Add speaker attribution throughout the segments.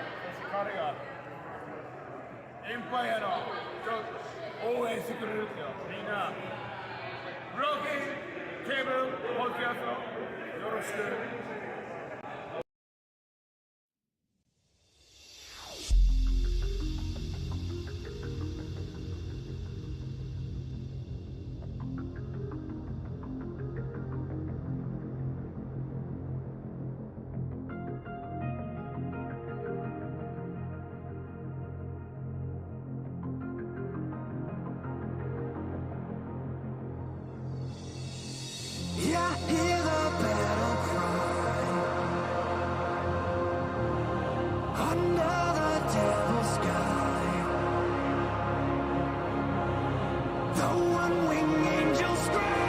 Speaker 1: そして彼がエンパイアの応援してくれるってよ。みんなブローケンケーブルポッドキャストよろしく。
Speaker 2: I hear the battle cry under the devil's sky. The one-winged angel screams.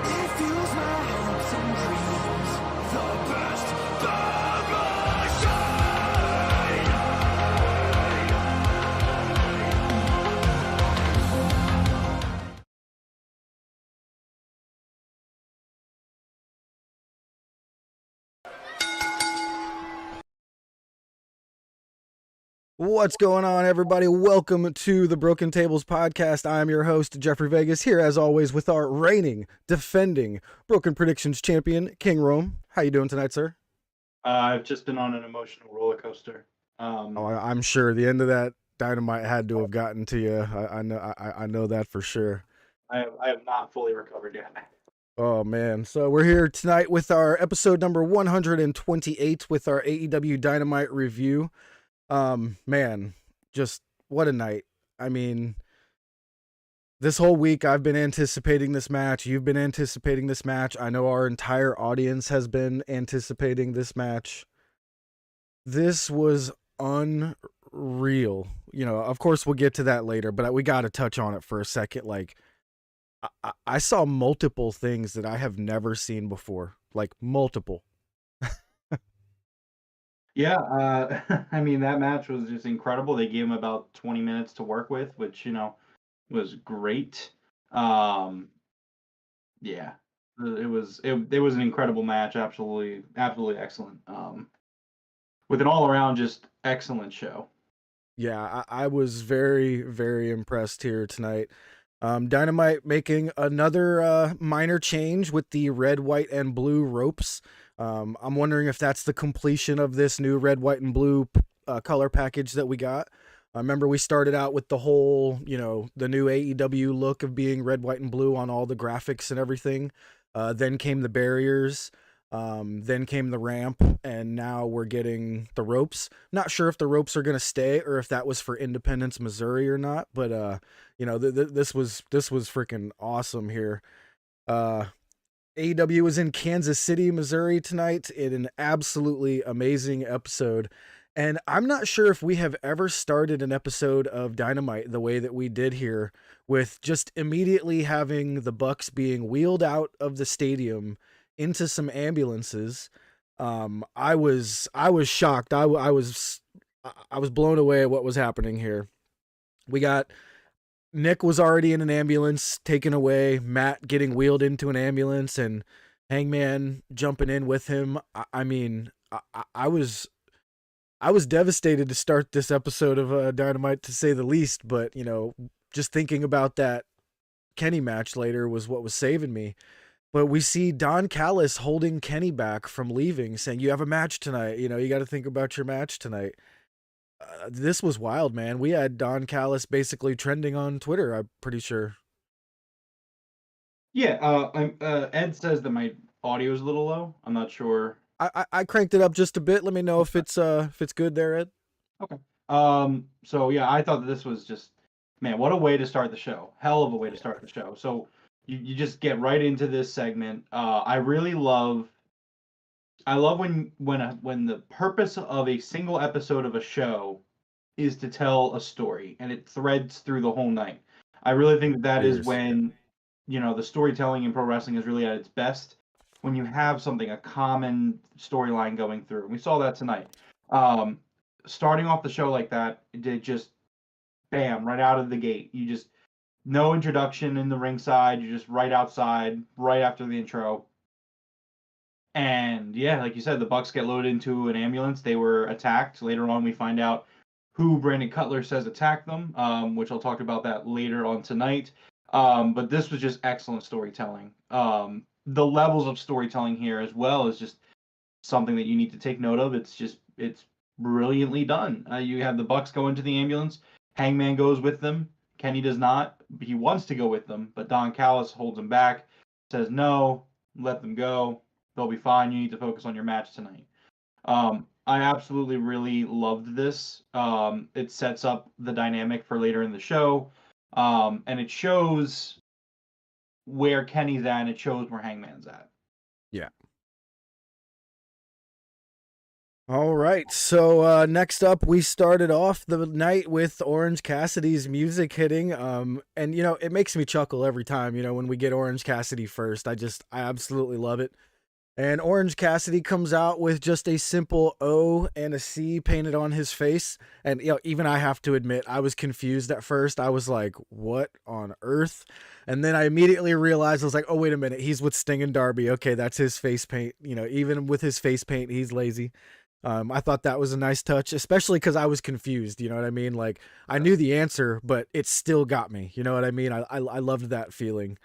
Speaker 2: It fuels my hopes and dreams. The best that I
Speaker 3: What's going on, everybody? Welcome to the Broken Tables podcast. I'm your host, Jeffrey Vegas, here as always with our reigning, defending Broken Predictions champion, King Rome. How you doing tonight, sir?
Speaker 4: I've just been on an emotional roller coaster.
Speaker 3: I'm sure the end of that Dynamite had to have gotten to you. I know that for sure.
Speaker 4: I have not fully recovered yet.
Speaker 3: Oh, man. So we're here tonight with our episode number 128 with our AEW Dynamite review. Man, just what a night. I mean, this whole week I've been anticipating this match. You've been anticipating this match. I know our entire audience has been anticipating this match. This was unreal. You know, of course we'll get to that later, but we got to touch on it for a second. Like, I saw multiple things that I have never seen before. Like, multiple.
Speaker 4: Yeah, I mean, that match was just incredible. They gave him about 20 minutes to work with, which, was great. Yeah, it was an incredible match. Absolutely excellent. With an all-around just excellent show.
Speaker 3: Yeah, I was very, very impressed here tonight. Dynamite making another minor change with the red, white, and blue ropes. I'm wondering if that's the completion of this new red, white, and blue color package that we got. I remember we started out with the whole, the new AEW look of being red, white, and blue on all the graphics and everything. Then came the barriers. Then came the ramp, and now we're getting the ropes. Not sure if the ropes are going to stay or if that was for Independence, Missouri or not, but this was freaking awesome here. AEW was in Kansas City, Missouri tonight in an absolutely amazing episode. And I'm not sure if we have ever started an episode of Dynamite the way that we did here, with just immediately having the Bucks being wheeled out of the stadium into some ambulances. I was shocked. I was blown away at what was happening here. We got Nick was already in an ambulance taken away, Matt getting wheeled into an ambulance, and Hangman jumping in with him. I was devastated to start this episode of Dynamite, to say the least, but just thinking about that Kenny match later was what was saving me. But we see Don Callis holding Kenny back from leaving, saying, "You have a match tonight. You got to think about your match tonight." This was wild, man. We had Don Callis basically trending on Twitter, I'm pretty sure.
Speaker 4: Yeah, Ed says that my audio is a little low. I'm not sure.
Speaker 3: I cranked it up just a bit. Let me know if it's good there, Ed.
Speaker 4: Okay. So yeah, I thought that this was just, man, what a way to start the show. Hell of a way to start the show. So you just get right into this segment. I love when the purpose of a single episode of a show is to tell a story and it threads through the whole night. I really think that is when, the storytelling in pro wrestling is really at its best, when you have a common storyline going through. We saw that tonight. Starting off the show like that, it did just bam, right out of the gate. You just, no introduction in the ringside. You're just right outside, right after the intro. And yeah, like you said, the Bucks get loaded into an ambulance. They were attacked. Later on, we find out who Brandon Cutler says attacked them, which I'll talk about that later on tonight. But this was just excellent storytelling. The levels of storytelling here, as well, is just something that you need to take note of. It's brilliantly done. You have the Bucks go into the ambulance. Hangman goes with them. Kenny does not. He wants to go with them, but Don Callis holds him back. Says no, let them go. They'll be fine. You need to focus on your match tonight. I absolutely really loved this. It sets up the dynamic for later in the show, and it shows where Kenny's at, and it shows where Hangman's at.
Speaker 3: Yeah. All right. So next up, we started off the night with Orange Cassidy's music hitting. And it makes me chuckle every time, when we get Orange Cassidy first. I absolutely love it. And Orange Cassidy comes out with just a simple O and a C painted on his face. And even I have to admit, I was confused at first. I was like, what on earth? And then I immediately realized, I was like, oh, wait a minute. He's with Sting and Darby. Okay, that's his face paint. Even with his face paint, he's lazy. I thought that was a nice touch, especially because I was confused. You know what I mean? Like, I knew the answer, but it still got me. You know what I mean? I loved that feeling.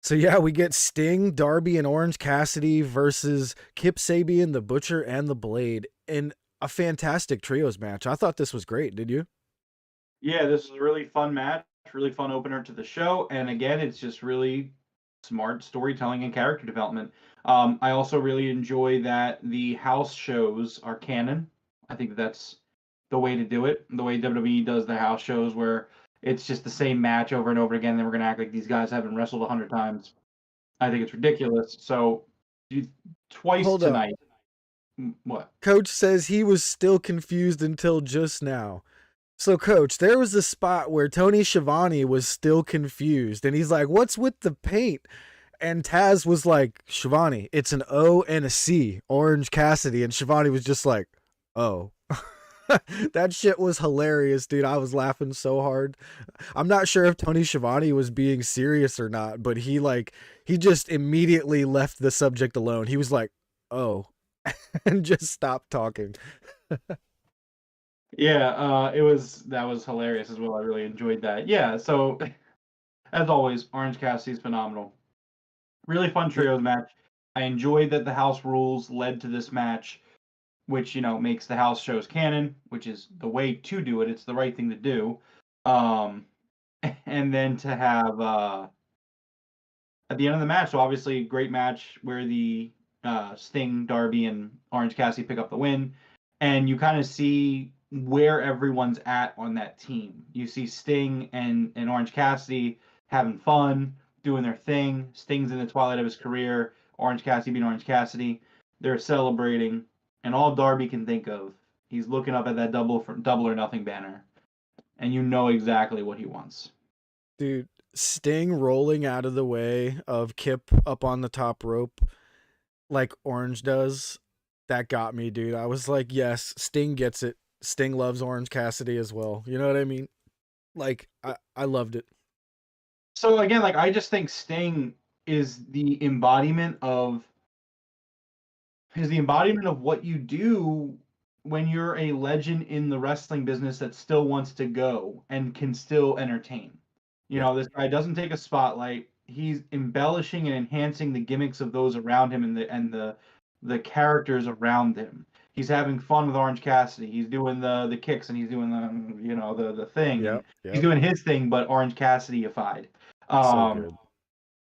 Speaker 3: So yeah, we get Sting, Darby, and Orange Cassidy versus Kip Sabian, the Butcher, and the Blade in a fantastic trios match. I thought this was great. Did you?
Speaker 4: Yeah, this is a really fun match, really fun opener to the show. And again, it's just really smart storytelling and character development. I also really enjoy that the house shows are canon. I think that's the way to do it. The way WWE does the house shows, where it's just the same match over and over again. Then we're going to act like these guys haven't wrestled 100 times. I think it's ridiculous. So twice
Speaker 3: Hold
Speaker 4: tonight.
Speaker 3: up.
Speaker 4: What?
Speaker 3: Coach says he was still confused until just now. So, Coach, there was a spot where Tony Schiavone was still confused, and he's like, what's with the paint? And Taz was like, Schiavone, it's an O and a C, Orange Cassidy. And Schiavone was just like, oh. That shit was hilarious, dude. I was laughing so hard. I'm not sure if Tony Schiavone was being serious or not, but he just immediately left the subject alone. He was like, oh, and just stopped talking.
Speaker 4: Yeah, that was hilarious as well. I really enjoyed that. Yeah, so as always, Orange Cassidy's phenomenal. Really fun trios match. I enjoyed that the house rules led to this match, which makes the house shows canon, which is the way to do it. It's the right thing to do. And then to have at the end of the match, so obviously great match where the Sting, Darby, and Orange Cassidy pick up the win, and you kind of see where everyone's at on that team. You see Sting and Orange Cassidy having fun, doing their thing. Sting's in the twilight of his career. Orange Cassidy being Orange Cassidy. They're celebrating. And all Darby can think of, he's looking up at that double or nothing banner, and you know exactly what he wants.
Speaker 3: Dude, Sting rolling out of the way of Kip up on the top rope like Orange does, that got me, dude. I was like, yes, Sting gets it. Sting loves Orange Cassidy as well. You know what I mean? Like, I loved it.
Speaker 4: So again, like, I just think Sting is the embodiment of what you do when you're a legend in the wrestling business that still wants to go and can still entertain. This guy doesn't take a spotlight. He's embellishing and enhancing the gimmicks of those around him and the characters around him. He's having fun with Orange Cassidy. He's doing the kicks, and he's doing the thing.
Speaker 3: Yep.
Speaker 4: He's doing his thing, but Orange Cassidy-ified.
Speaker 3: So good.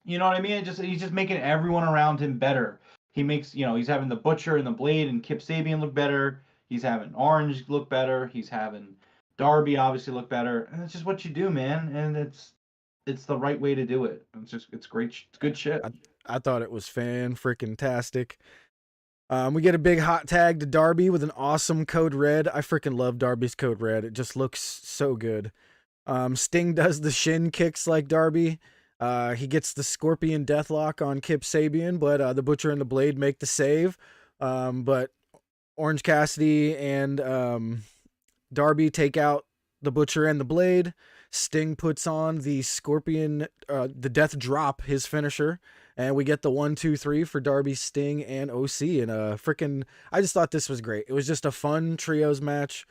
Speaker 4: You know what I mean? He's just making everyone around him better. He makes, he's having the Butcher and the Blade and Kip Sabian look better. He's having Orange look better. He's having Darby obviously look better. And it's just what you do, man. And it's the right way to do it. It's great. It's good shit.
Speaker 3: I thought it was fan-freaking-tastic. We get a big hot tag to Darby with an awesome Code Red. I freaking love Darby's Code Red. It just looks so good. Sting does the shin kicks like Darby. He gets the Scorpion Deathlock on Kip Sabian, but the Butcher and the Blade make the save. But Orange Cassidy and Darby take out the Butcher and the Blade. Sting puts on the Scorpion, the Death Drop, his finisher, And we get the 1-2-3 for Darby, Sting, and OC. And I just thought this was great. It was just a fun trios match.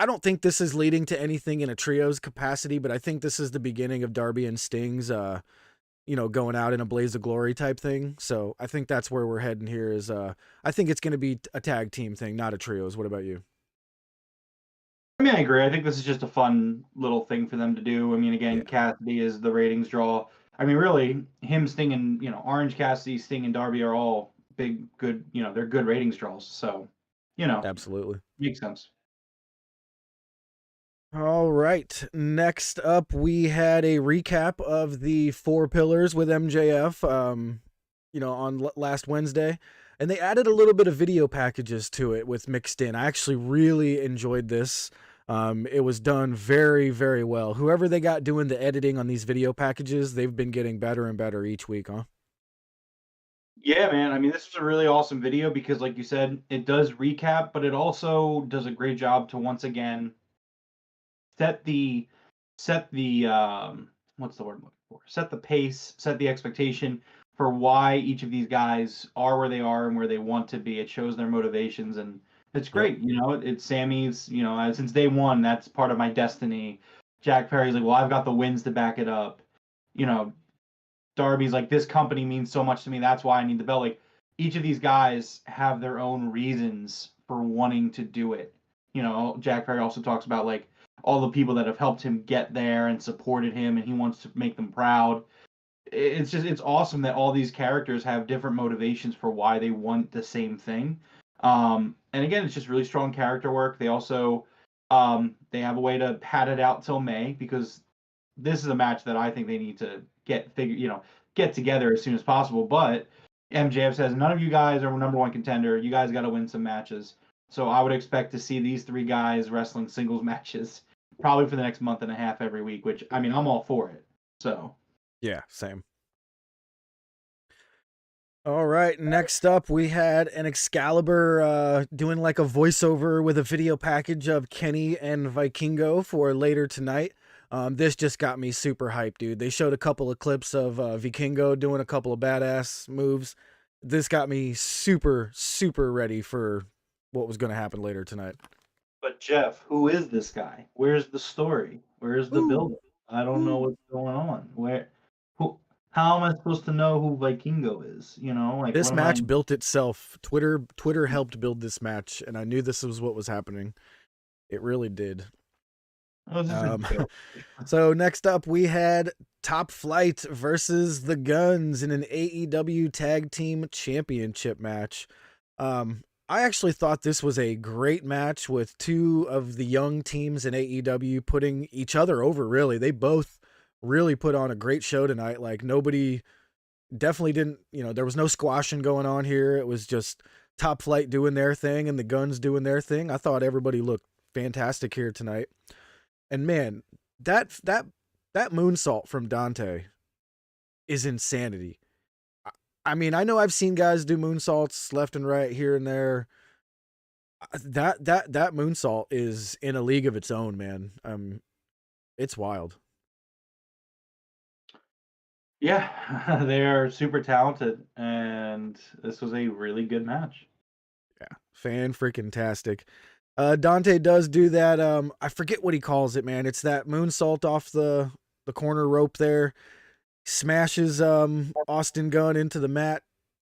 Speaker 3: I don't think this is leading to anything in a trios capacity, but I think this is the beginning of Darby and Sting's, going out in a blaze of glory type thing. So I think that's where we're heading here is, I think it's going to be a tag team thing, not a trios. What about you?
Speaker 4: I mean, I agree. I think this is just a fun little thing for them to do. I mean, again,
Speaker 3: Yeah.
Speaker 4: Cassidy is the ratings draw. I mean, really, him, Sting, and, Orange Cassidy, Sting, and Darby are all big, good, they're good ratings draws. So,
Speaker 3: Absolutely.
Speaker 4: makes sense.
Speaker 3: All right. Next up, we had a recap of the 4 pillars with MJF, on last Wednesday. And they added a little bit of video packages to it with mixed in. I actually really enjoyed this. It was done very, very well. Whoever they got doing the editing on these video packages, they've been getting better and better each week, huh?
Speaker 4: Yeah, man. I mean, this was a really awesome video because, like you said, it does recap, but it also does a great job to once again set the what's the word I'm looking for? Set the pace, set the expectation for why each of these guys are where they are and where they want to be. It shows their motivations, and it's great. It's Sammy's. Since day one, that's part of my destiny. Jack Perry's like, well, I've got the wins to back it up. Darby's like, this company means so much to me. That's why I need the belt. Like, each of these guys have their own reasons for wanting to do it. Jack Perry also talks about like all the people that have helped him get there and supported him, and he wants to make them proud. It's awesome that all these characters have different motivations for why they want the same thing. And again, it's just really strong character work. They also they have a way to pad it out till May because this is a match that I think they need to get together as soon as possible. But MJF says none of you guys are number one contender. You guys got to win some matches. So I would expect to see these 3 guys wrestling singles matches probably for the next month and a half every week, which, I mean, I'm all for it. So.
Speaker 3: Yeah, same. All right, next up, we had an Excalibur doing like a voiceover with a video package of Kenny and Vikingo for later tonight. This just got me super hyped, dude. They showed a couple of clips of Vikingo doing a couple of badass moves. This got me super, super ready for what was going to happen later tonight.
Speaker 4: But Jeff, who is this guy? Where's the story? Where's the build? I don't know what's going on. How am I supposed to know who Vikingo is? Like
Speaker 3: this match built itself. Twitter helped build this match, and I knew this was what was happening. It really did. So next up, we had Top Flight versus the Guns in an AEW Tag Team Championship match. I actually thought this was a great match with 2 of the young teams in AEW putting each other over, really. They both really put on a great show tonight. Like, nobody definitely didn't, there was no squashing going on here. It was just Top Flight doing their thing and the Guns doing their thing. I thought everybody looked fantastic here tonight. And man, that moonsault from Dante is insanity. I mean, I know I've seen guys do moonsaults left and right here and there. That moonsault is in a league of its own, man. It's wild.
Speaker 4: Yeah, they are super talented, and this was a really good match.
Speaker 3: Yeah, fan-freaking-tastic. Dante does do that. I forget what he calls it, man. It's that moonsault off the corner rope there. Smashes Austin Gunn into the mat.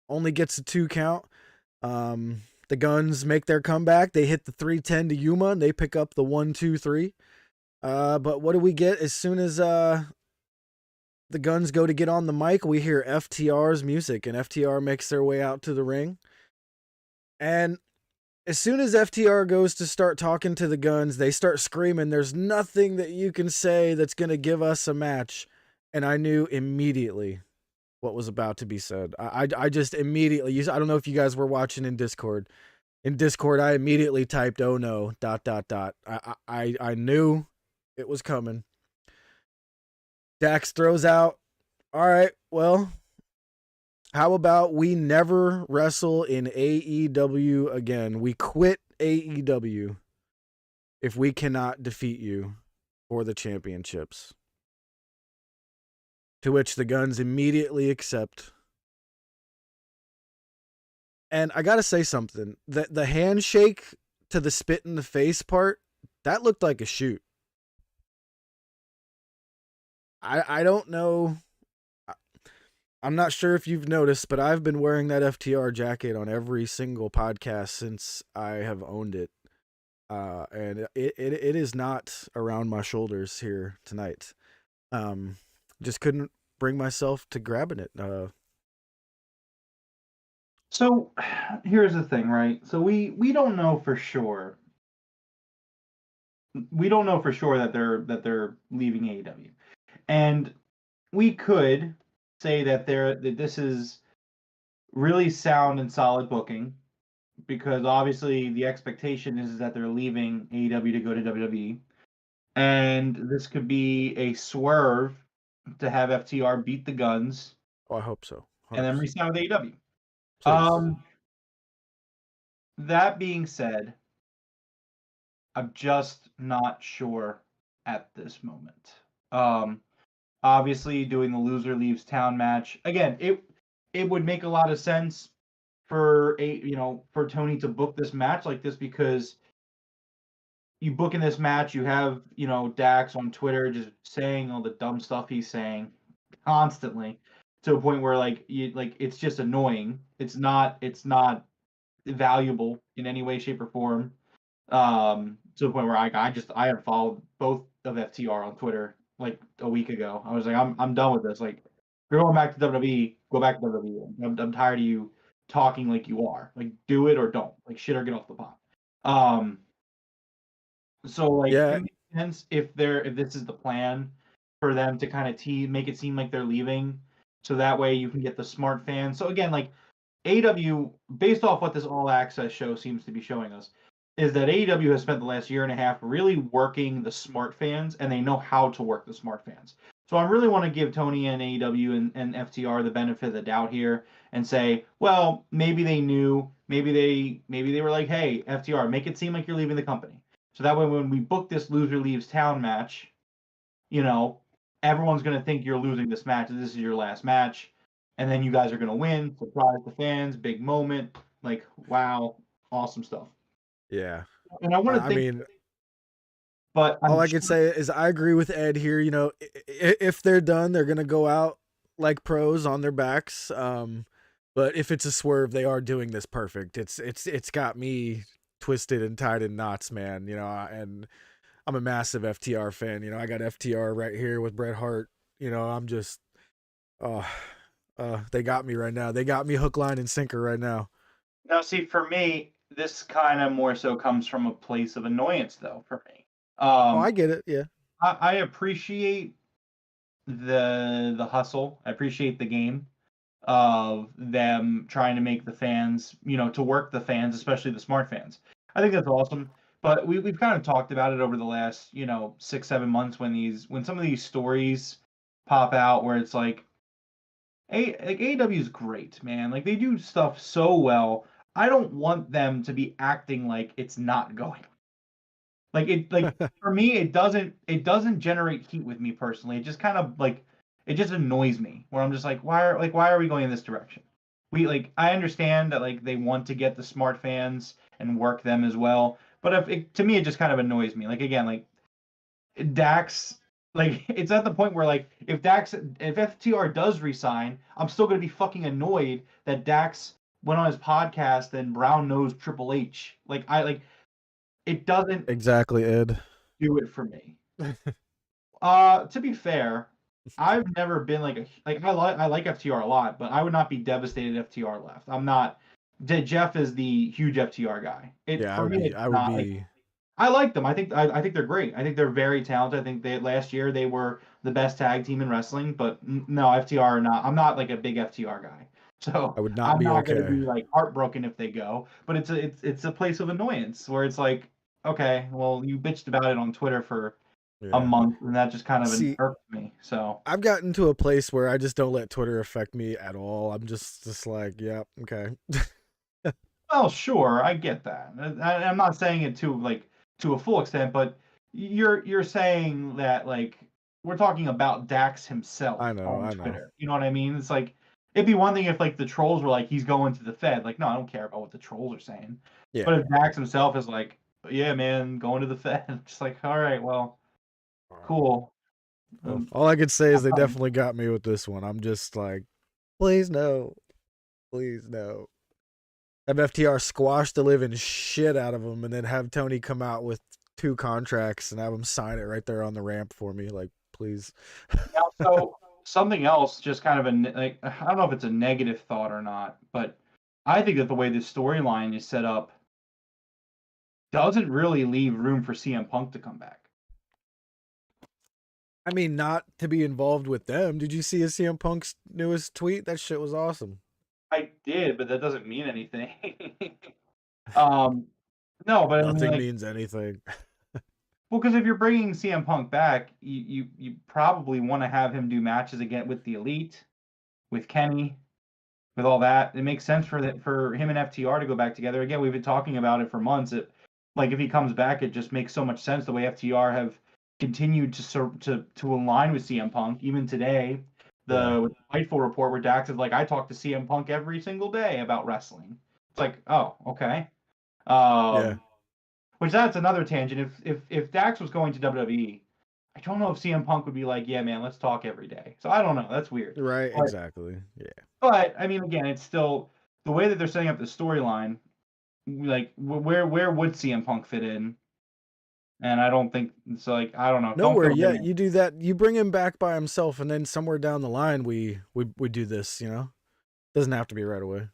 Speaker 3: Only gets a 2 count. The Guns make their comeback. They hit the 310 to Yuma, and they pick up the 1-2-3. But what do we get as soon as the Guns go to get on the mic? We hear FTR's music, and FTR makes their way out to the ring. And as soon as FTR goes to start talking to the Guns, they start screaming, "There's nothing that you can say that's going to give us a match." And I knew immediately what was about to be said. I just immediately, I don't know if you guys were watching in Discord. In Discord, I immediately typed, "Oh no, ... I knew it was coming. Dax throws out, "All right, well, how about we never wrestle in AEW again? We quit AEW if we cannot defeat you for the championships." To which the Guns immediately accept. And I gotta say something. The handshake to the spit in the face part, that looked like a shoot. I don't know. I'm not sure if you've noticed, but I've been wearing that FTR jacket on every single podcast since I have owned it. And it is not around my shoulders here tonight. Just couldn't bring myself to grabbing it.
Speaker 4: So here's the thing, right? So we don't know for sure. We don't know for sure that they're leaving AEW, and we could say that this is really sound and solid booking, because obviously the expectation is that they're leaving AEW to go to WWE, and this could be a swerve to have FTR beat the Guns
Speaker 3: Oh, I hope so.
Speaker 4: and then
Speaker 3: 100%.
Speaker 4: re-sign with AEW.
Speaker 3: Please.
Speaker 4: That being said, I'm just not sure at this moment. Obviously, doing the loser leaves town match again, it would make a lot of sense for for Tony to book this match like this, because you book in this match, you have Dax on Twitter just saying all the dumb stuff he's saying constantly, to a point where it's just annoying. It's not valuable in any way, shape, or form. To the point where I unfollowed both of FTR on Twitter like a week ago. I was like, I'm done with this. Like, if you're going back to WWE, go back to WWE. I'm tired of you talking like you are. Like, do it or don't. Like, shit or get off the pot. So like
Speaker 3: Yeah.
Speaker 4: it makes sense if this is the plan for them to kind of make it seem like they're leaving, so that way you can get the smart fans. So again, like AEW, based off what this All Access show seems to be showing us, is that AEW has spent the last year and a half really working the smart fans, and they know how to work the smart fans. So I really want to give Tony and AEW and FTR the benefit of the doubt here and say, well, maybe they knew, maybe they were like, hey, FTR, make it seem like you're leaving the company. So that way when we book this loser leaves town match, everyone's going to think you're losing this match, and this is your last match. And then you guys are going to win, surprise the fans, big moment. Like, wow, awesome stuff.
Speaker 3: Yeah.
Speaker 4: And I want to
Speaker 3: I
Speaker 4: think,
Speaker 3: mean,
Speaker 4: but
Speaker 3: all I can say is I agree with Ed here. If they're done, they're gonna go out like pros on their backs. But if it's a swerve, they are doing this perfect. It's got me twisted and tied in knots, man. And I'm a massive FTR fan. I got FTR right here with Bret Hart. I'm just, oh, they got me right now. They got me hook, line, and sinker right now.
Speaker 4: Now, see, for me, this kind of more so comes from a place of annoyance, though. For me,
Speaker 3: Oh, I get it. Yeah.
Speaker 4: I appreciate the hustle. I appreciate the game of them trying to make the fans, to work the fans, especially the smart fans. I think that's awesome. But we've kind of talked about it over the last, 6-7 months, when some of these stories pop out where it's like AEW is great, man. Like, they do stuff so well. I don't want them to be acting like it's not going. Like for me, it doesn't generate heat with me personally. It just kind of it just annoys me, where I'm just like, why are we going in this direction? I understand that they want to get the smart fans and work them as well, but to me it just kind of annoys me. Like, again, Dax, it's at the point where if FTR does resign, I'm still gonna be fucking annoyed that Dax went on his podcast and brown nosed Triple H. It doesn't
Speaker 3: Exactly, Ed.
Speaker 4: do it for me. To be fair, I've never been I like FTR a lot, but I would not be devastated if FTR left. I'm not. Jeff is the huge FTR guy.
Speaker 3: Yeah,
Speaker 4: For me, it's
Speaker 3: I would
Speaker 4: not
Speaker 3: be.
Speaker 4: I like them. I think they're great. I think they're very talented. I think last year they were the best tag team in wrestling. But no, FTR are not. I'm not a big FTR guy. So
Speaker 3: I would not
Speaker 4: I'm
Speaker 3: be
Speaker 4: not going to
Speaker 3: okay.
Speaker 4: be heartbroken if they go. But it's a place of annoyance where it's like, okay, well, you bitched about it on Twitter for a
Speaker 3: Yeah.
Speaker 4: month, and that just kind of
Speaker 3: See,
Speaker 4: irks me. So
Speaker 3: I've gotten to a place where I just don't let Twitter affect me at all. I'm just like, yeah, okay.
Speaker 4: well, sure, I get that. I'm not saying it to a full extent, but you're saying that we're talking about Dax himself
Speaker 3: I know,
Speaker 4: on
Speaker 3: I know.
Speaker 4: Twitter. You know what I mean? It's like it'd be one thing if like the trolls were like he's going to the Fed. Like, no, I don't care about what the trolls are saying.
Speaker 3: Yeah.
Speaker 4: But if Dax himself is like, yeah, man, going to the Fed, I'm just like, all right, well, cool.
Speaker 3: Well, all I could say is they definitely got me with this one. I'm just like, please no. Please no. Have FTR squash the living shit out of him and then have Tony come out with 2 contracts and have him sign it right there on the ramp for me. Like, please.
Speaker 4: Now, so something else, just kind of like I don't know if it's a negative thought or not, but I think that the way this storyline is set up doesn't really leave room for CM Punk to come back.
Speaker 3: I mean, not to be involved with them. Did you see a CM Punk's newest tweet? That shit was awesome.
Speaker 4: I did, but that doesn't mean anything. No, but I mean,
Speaker 3: Nothing
Speaker 4: like,
Speaker 3: means anything.
Speaker 4: well, because if you're bringing CM Punk back, you probably want to have him do matches again with the Elite, with Kenny, with all that. It makes sense for him and FTR to go back together. Again, we've been talking about it for months. Like if he comes back, it just makes so much sense the way FTR have continued to align with CM Punk. Even today, the Fightful report where Dax is like, I talk to CM Punk every single day about wrestling. It's like, oh, okay.
Speaker 3: Yeah.
Speaker 4: Which that's another tangent. If Dax was going to WWE, I don't know if CM Punk would be like, yeah, man, let's talk every day. So I don't know. That's weird.
Speaker 3: Right,
Speaker 4: But,
Speaker 3: exactly. Yeah.
Speaker 4: but I mean, again, it's still the way that they're setting up the storyline. Like, where would CM Punk fit in? And I don't think it's like I don't know.
Speaker 3: Nowhere
Speaker 4: Don't
Speaker 3: yet. You do that. You bring him back by himself, and then somewhere down the line, we do this. You know, doesn't have to be right away.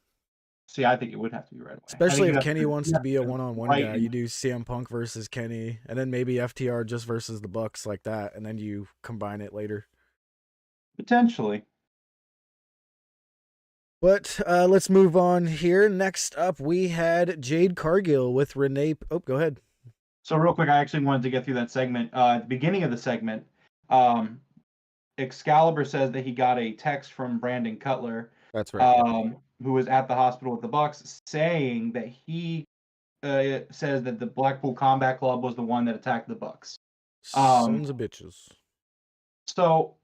Speaker 4: See, I think it would have to be right away.
Speaker 3: Especially if Kenny wants to be a
Speaker 4: yeah,
Speaker 3: one-on-one
Speaker 4: right.
Speaker 3: guy, you do CM Punk versus Kenny, and then maybe FTR just versus the Bucks like that, and then you combine it later.
Speaker 4: Potentially.
Speaker 3: But let's move on here. Next up, we had Jade Cargill with Renee. Oh, go ahead.
Speaker 4: So real quick, I actually wanted to get through that segment. At the beginning of the segment, Excalibur says that he got a text from Brandon Cutler.
Speaker 3: That's right.
Speaker 4: Who was at the hospital with the Bucks, saying that he says that the Blackpool Combat Club was the one that attacked the Bucks.
Speaker 3: Sons of bitches.
Speaker 4: So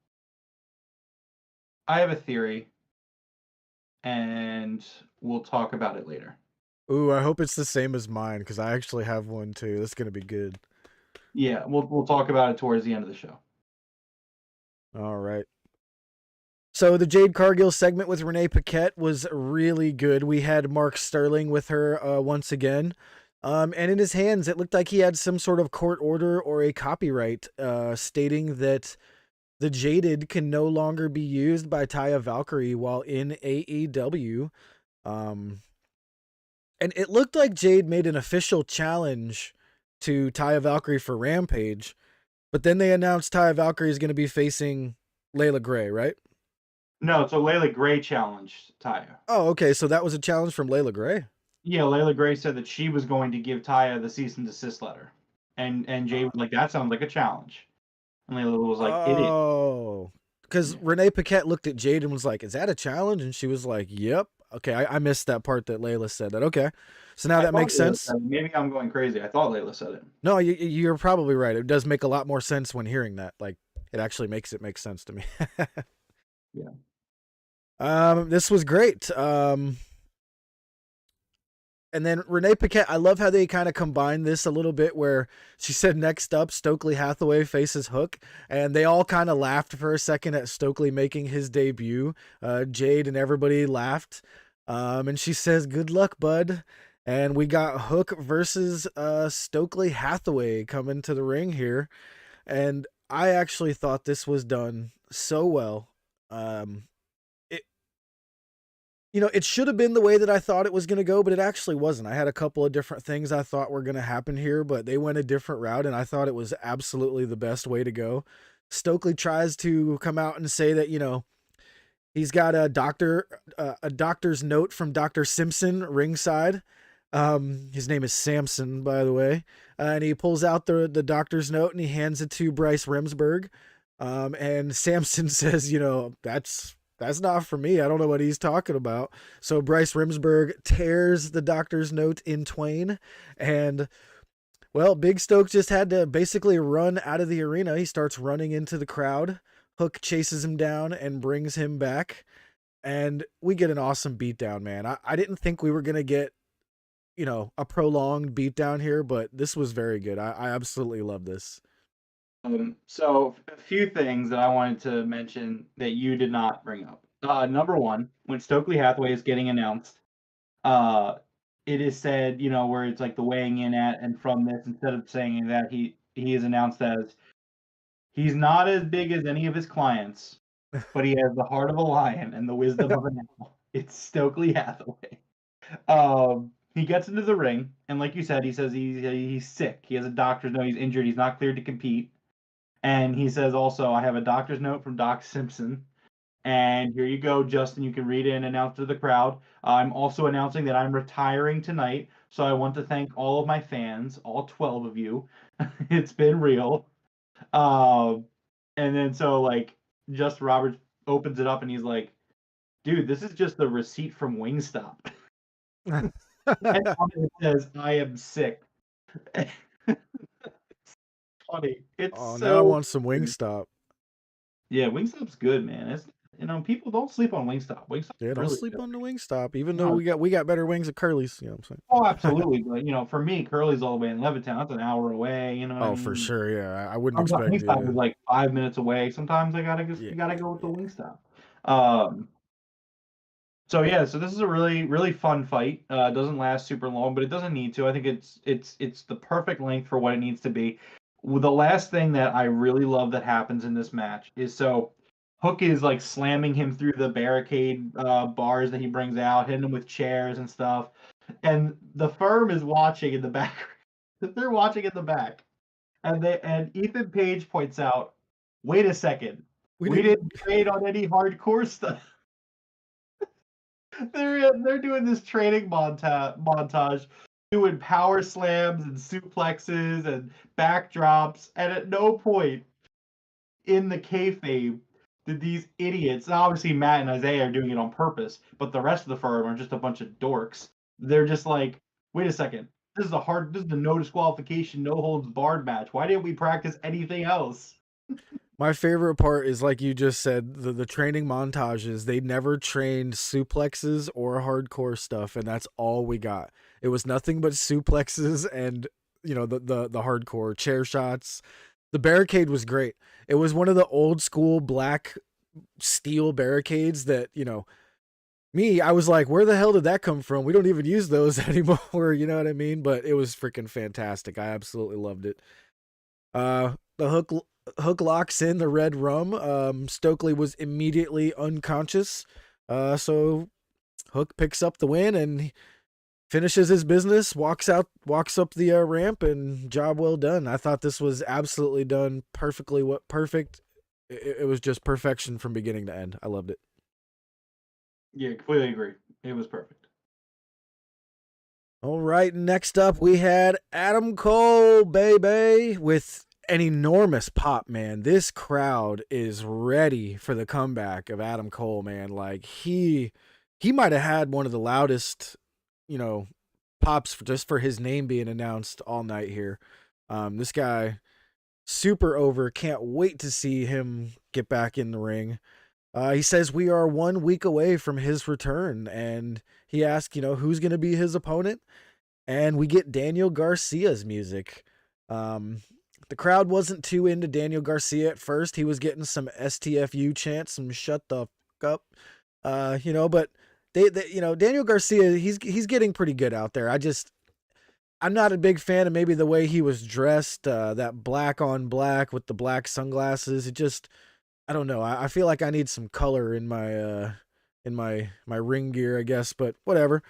Speaker 4: I have a theory, and we'll talk about it later.
Speaker 3: Ooh, I hope it's the same as mine because I actually have one too. That's gonna be good.
Speaker 4: Yeah, we'll talk about it towards the end of the show.
Speaker 3: All right. So the Jade Cargill segment with Renee Paquette was really good. We had Mark Sterling with her once again. And in his hands, it looked like he had some sort of court order or a copyright stating that the Jaded can no longer be used by Taya Valkyrie while in AEW. And it looked like Jade made an official challenge to Taya Valkyrie for Rampage, but then they announced Taya Valkyrie is going to be facing Layla Gray, right?
Speaker 4: No, so Layla Gray challenged Taya.
Speaker 3: Oh, okay. So that was a challenge from Layla Gray.
Speaker 4: Yeah, Layla Gray said that she was going to give Taya the cease and desist letter, and Jay was like, "That sounds like a challenge." And Layla was like, "It is."
Speaker 3: Oh, because Renee Paquette looked at Jade and was like, "Is that a challenge?" And she was like, "Yep." Okay, I missed that part that Layla said that. Okay, so now that makes sense.
Speaker 4: Maybe I'm going crazy. I thought Layla said it.
Speaker 3: No, you're probably right. It does make a lot more sense when hearing that. Like, it actually makes it make sense to me.
Speaker 4: Yeah.
Speaker 3: This was great. And then Renee Paquette, I love how they kind of combined this a little bit where she said next up, Stokely Hathaway faces Hook. And they all kind of laughed for a second at Stokely making his debut. Jade and everybody laughed. And she says, good luck, bud. And we got Hook versus Stokely Hathaway coming to the ring here. And I actually thought this was done so well. It should have been the way that I thought it was going to go, but it actually wasn't. I had a couple of different things I thought were going to happen here, but they went a different route, and I thought it was absolutely the best way to go. Stokely tries to come out and say that, he's got a doctor's note from Dr. Simpson ringside. His name is Samson, by the way. And he pulls out the doctor's note and he hands it to Bryce Remsburg. And Samson says, that's not for me. I don't know what he's talking about. So Bryce Remsburg tears the doctor's note in twain. And Well, Big Stoke just had to basically run out of the arena. He starts running into the crowd. Hook chases him down and brings him back. And we get an awesome beatdown, man. I didn't think we were going to get, a prolonged beatdown here, but this was very good. I absolutely love this.
Speaker 4: So a few things that I wanted to mention that you did not bring up. Number one, when Stokely Hathaway is getting announced, it is said, where it's like the weighing in at, and from this, instead of saying that he is announced as he's not as big as any of his clients, but he has the heart of a lion and the wisdom of an animal. It's Stokely Hathaway. He gets into the ring, and like you said, he says he's sick. He has a doctor's note. He's injured. He's not cleared to compete. And he says also, I have a doctor's note from Doc Simpson. And here you go, Justin. You can read it and announce to the crowd. I'm also announcing that I'm retiring tonight. So I want to thank all of my fans, all 12 of you. It's been real. And then so like just Roberts opens it up and he's like, dude, this is just the receipt from Wingstop. And on it says, I am sick. Funny. It's
Speaker 3: Oh,
Speaker 4: so
Speaker 3: now I want some
Speaker 4: funny.
Speaker 3: Wingstop.
Speaker 4: Yeah, Wingstop's good, man. It's people don't sleep on Wingstop. Wingstop's
Speaker 3: Yeah, don't
Speaker 4: really
Speaker 3: sleep
Speaker 4: good.
Speaker 3: on the Wingstop, even though
Speaker 4: No.
Speaker 3: we got better wings at Curly's. You know what I'm saying?
Speaker 4: Oh, absolutely. But for me, Curly's all the way in Levittown. That's an hour away. You know what I
Speaker 3: Oh, for
Speaker 4: mean?
Speaker 3: sure. Yeah, I wouldn't
Speaker 4: Sometimes
Speaker 3: expect you
Speaker 4: Wingstop is
Speaker 3: to.
Speaker 4: like 5 minutes away. Sometimes I gotta just
Speaker 3: Yeah,
Speaker 4: you gotta go with the
Speaker 3: yeah.
Speaker 4: Wingstop. Um, So yeah, so this is a really fun fight. It doesn't last super long, but it doesn't need to. I think it's the perfect length for what it needs to be. The last thing that I really love that happens in this match is so Hook is like slamming him through the barricade bars that he brings out, hitting him with chairs and stuff, and the firm is watching in the back. They're watching in the back, and Ethan Page points out, "Wait a second,
Speaker 3: We
Speaker 4: we
Speaker 3: didn't.
Speaker 4: didn't trade on any hardcore stuff." They're doing this training montage, doing power slams and suplexes and backdrops, and at no point in the kayfabe did these idiots. Obviously, Matt and Isaiah are doing it on purpose, but the rest of the firm are just a bunch of dorks. They're just like, wait a second, this is the no disqualification, no holds barred match. Why didn't we practice anything else?
Speaker 3: My favorite part is like you just said, the training montages. They never trained suplexes or hardcore stuff, and that's all we got. It was nothing but suplexes and the hardcore chair shots. The barricade was great. It was one of the old school black steel barricades that, I was like, where the hell did that come from? We don't even use those anymore, you know what I mean? But it was freaking fantastic. I absolutely loved it. The Hook locks in the red rum. Stokely was immediately unconscious. So Hook picks up the win and finishes his business, walks up the ramp, and job well done. I thought this was absolutely done perfectly. Perfect. It was just perfection from beginning to end. I loved it.
Speaker 4: Yeah, completely agree. It was perfect.
Speaker 3: All right, next up we had Adam Cole, baby, with an enormous pop, man. This crowd is ready for the comeback of Adam Cole, man. Like he might have had one of the loudest, pops just for his name being announced all night here. This guy super over. Can't wait to see him get back in the ring. He says we are 1 week away from his return, and he asks, who's going to be his opponent, and we get Daniel Garcia's music. The crowd wasn't too into Daniel Garcia at first. He was getting some STFU chants, some shut the fuck up, but they Daniel Garcia, he's getting pretty good out there. I'm not a big fan of maybe the way he was dressed, that black on black with the black sunglasses. It just, I don't know. I feel like I need some color in my ring gear, I guess, but whatever.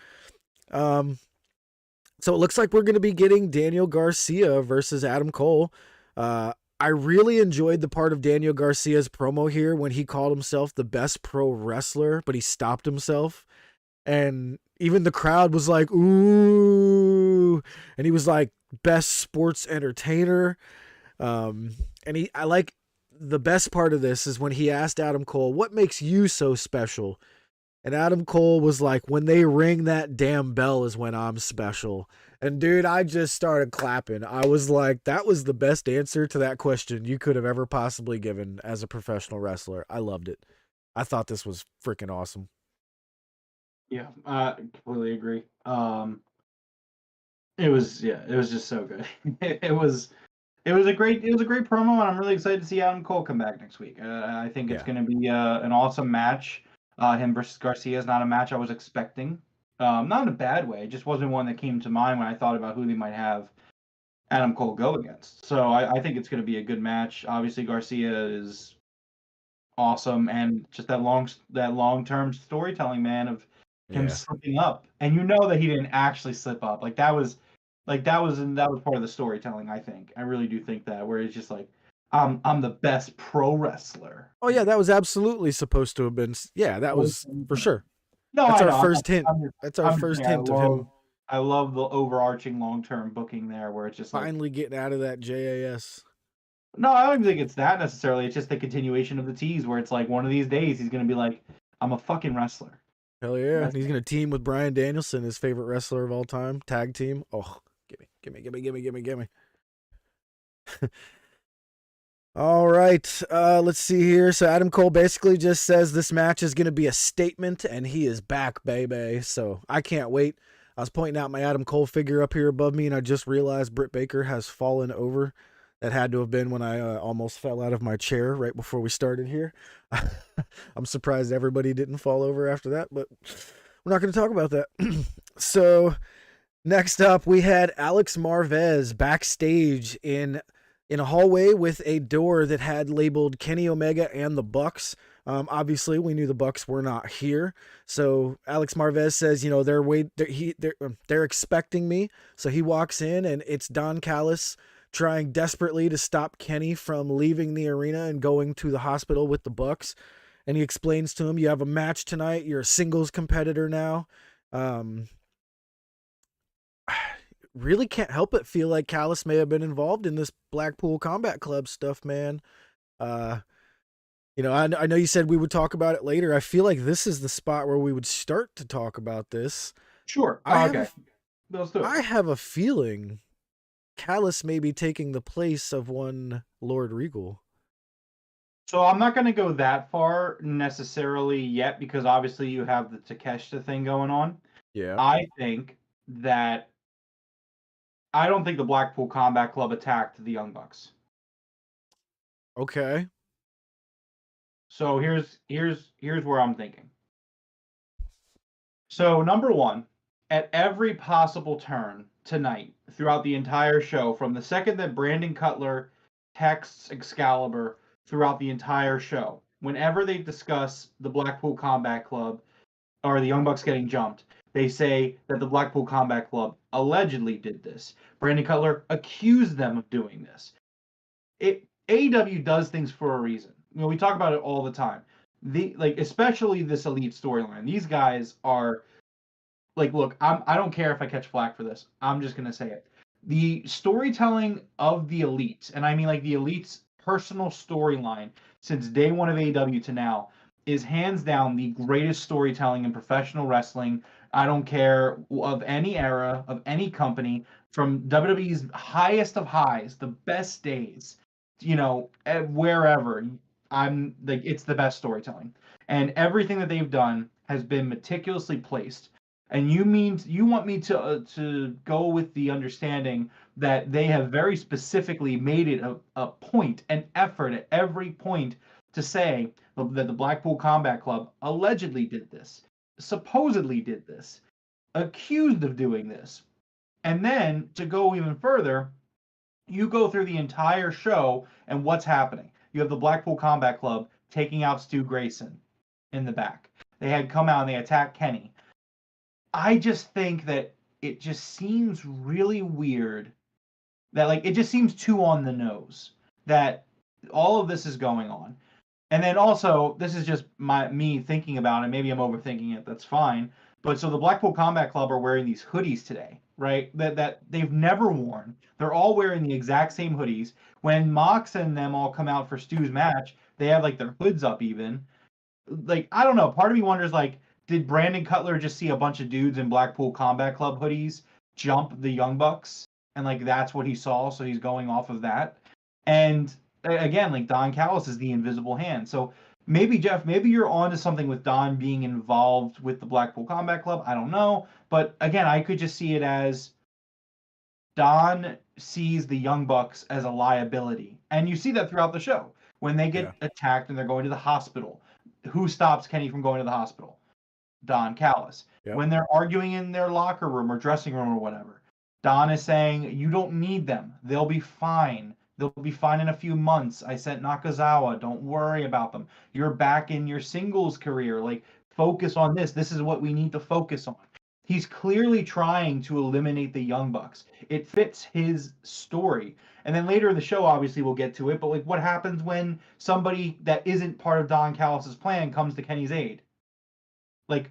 Speaker 3: So it looks like we're going to be getting Daniel Garcia versus Adam Cole. I really enjoyed the part of Daniel Garcia's promo here when he called himself the best pro wrestler, but he stopped himself. And even the crowd was like, ooh. And he was like, best sports entertainer. I like the best part of this is when he asked Adam Cole, what makes you so special? And Adam Cole was like, when they ring that damn bell is when I'm special. And dude, I just started clapping. I was like, that was the best answer to that question you could have ever possibly given as a professional wrestler. I loved it. I thought this was freaking awesome.
Speaker 4: Yeah, I completely agree. It was just so good. It was a great promo, and I'm really excited to see Adam Cole come back next week. I think it's
Speaker 3: Yeah.
Speaker 4: going to be an awesome match. Him versus Garcia is not a match I was expecting. Not in a bad way. It just wasn't one that came to mind when I thought about who they might have Adam Cole go against. So I think it's going to be a good match. Obviously, Garcia is awesome, and just that long term storytelling, man, of him
Speaker 3: Yeah.
Speaker 4: slipping up, and you know that he didn't actually slip up. That was part of the storytelling. I think I really do think that, where it's just like I'm the best pro wrestler.
Speaker 3: Oh yeah, that was absolutely supposed to have been. Yeah, that was for sure.
Speaker 4: No,
Speaker 3: That's
Speaker 4: I
Speaker 3: our
Speaker 4: know.
Speaker 3: first hint.
Speaker 4: I'm just,
Speaker 3: That's our
Speaker 4: I'm just
Speaker 3: first
Speaker 4: saying,
Speaker 3: hint of him
Speaker 4: I love the overarching long term booking there, where it's just like,
Speaker 3: finally getting out of that JAS.
Speaker 4: no, I don't even think it's that necessarily. It's just the continuation of the tease, where it's like one of these days he's gonna be like, I'm a fucking wrestler.
Speaker 3: Hell yeah. He's going to team with Bryan Danielson, his favorite wrestler of all time. Tag team. Oh, gimme. All right. Let's see here. So Adam Cole basically just says this match is going to be a statement, and he is back, baby. So I can't wait. I was pointing out my Adam Cole figure up here above me, and I just realized Britt Baker has fallen over. That had to have been when I almost fell out of my chair right before we started here. I'm surprised everybody didn't fall over after that, but we're not going to talk about that. So next up, we had Alex Marvez backstage in a hallway with a door that had labeled Kenny Omega and the Bucks. Obviously, we knew the Bucks were not here, so Alex Marvez says, you know, they're expecting me. So he walks in, and it's Don Callis trying desperately to stop Kenny from leaving the arena and going to the hospital with the Bucks. And he explains to him, you have a match tonight. You're a singles competitor now. Really can't help but feel like Callis may have been involved in this Blackpool Combat Club stuff, man. You know, I know you said we would talk about it later. I feel like this is the spot where we would start to talk about this.
Speaker 4: Sure.
Speaker 3: I
Speaker 4: Let's do it.
Speaker 3: have a feeling Callis may be taking the place of one Lord Regal.
Speaker 4: So I'm not going to go that far necessarily yet, because obviously you have the Takeshita thing going on.
Speaker 3: Yeah.
Speaker 4: I don't think the Blackpool Combat Club attacked the Young Bucks.
Speaker 3: Okay.
Speaker 4: So here's where I'm thinking. So number one, at every possible turn tonight, throughout the entire show, from the second that Brandon Cutler texts Excalibur throughout the entire show, whenever they discuss the Blackpool Combat Club or the Young Bucks getting jumped, they say that the Blackpool Combat Club allegedly did this. Brandon Cutler accused them of doing this. AEW does things for a reason. You know, we talk about it all the time. Especially this Elite storyline. These guys are like, look, I don't care if I catch flack for this. I'm just gonna say it. The storytelling of the Elites, and I mean like the Elites' personal storyline since day one of AEW to now, is hands down the greatest storytelling in professional wrestling. I don't care of any era, of any company, from WWE's highest of highs, the best days, you know, wherever. I'm like, it's the best storytelling, and everything that they've done has been meticulously placed. And you want me to go with the understanding that they have very specifically made it a point, an effort at every point to say that the Blackpool Combat Club allegedly did this, supposedly did this, accused of doing this. And then to go even further, you go through the entire show, and what's happening? You have the Blackpool Combat Club taking out Stu Grayson in the back. They had come out and they attacked Kenny. I just think that it just seems really weird that, like, it just seems too on the nose that all of this is going on. And then also, this is just me thinking about it. Maybe I'm overthinking it. That's fine. But so the Blackpool Combat Club are wearing these hoodies today, right? That they've never worn. They're all wearing the exact same hoodies. When Mox and them all come out for Stu's match, they have like their hoods up even. Like, I don't know. Part of me wonders, like, did Brandon Cutler just see a bunch of dudes in Blackpool Combat Club hoodies jump the Young Bucks, and like that's what he saw, so he's going off of that. And again, like Don Callis is the invisible hand, so maybe Jeff, maybe you're onto something with Don being involved with the Blackpool Combat Club. I don't know, but again, I could just see it as Don sees the Young Bucks as a liability, and you see that throughout the show when they get attacked and they're going to the hospital. Who stops Kenny from going to the hospital? Don Callis.
Speaker 3: Yep.
Speaker 4: When they're arguing in their locker room or dressing room or whatever, Don is saying, you don't need them. They'll be fine. They'll be fine in a few months. I sent Nakazawa. Don't worry about them. You're back in your singles career. Like, focus on this. This is what we need to focus on. He's clearly trying to eliminate the Young Bucks. It fits his story. And then later in the show, obviously, we'll get to it. But like, what happens when somebody that isn't part of Don Callis' plan comes to Kenny's aid? Like,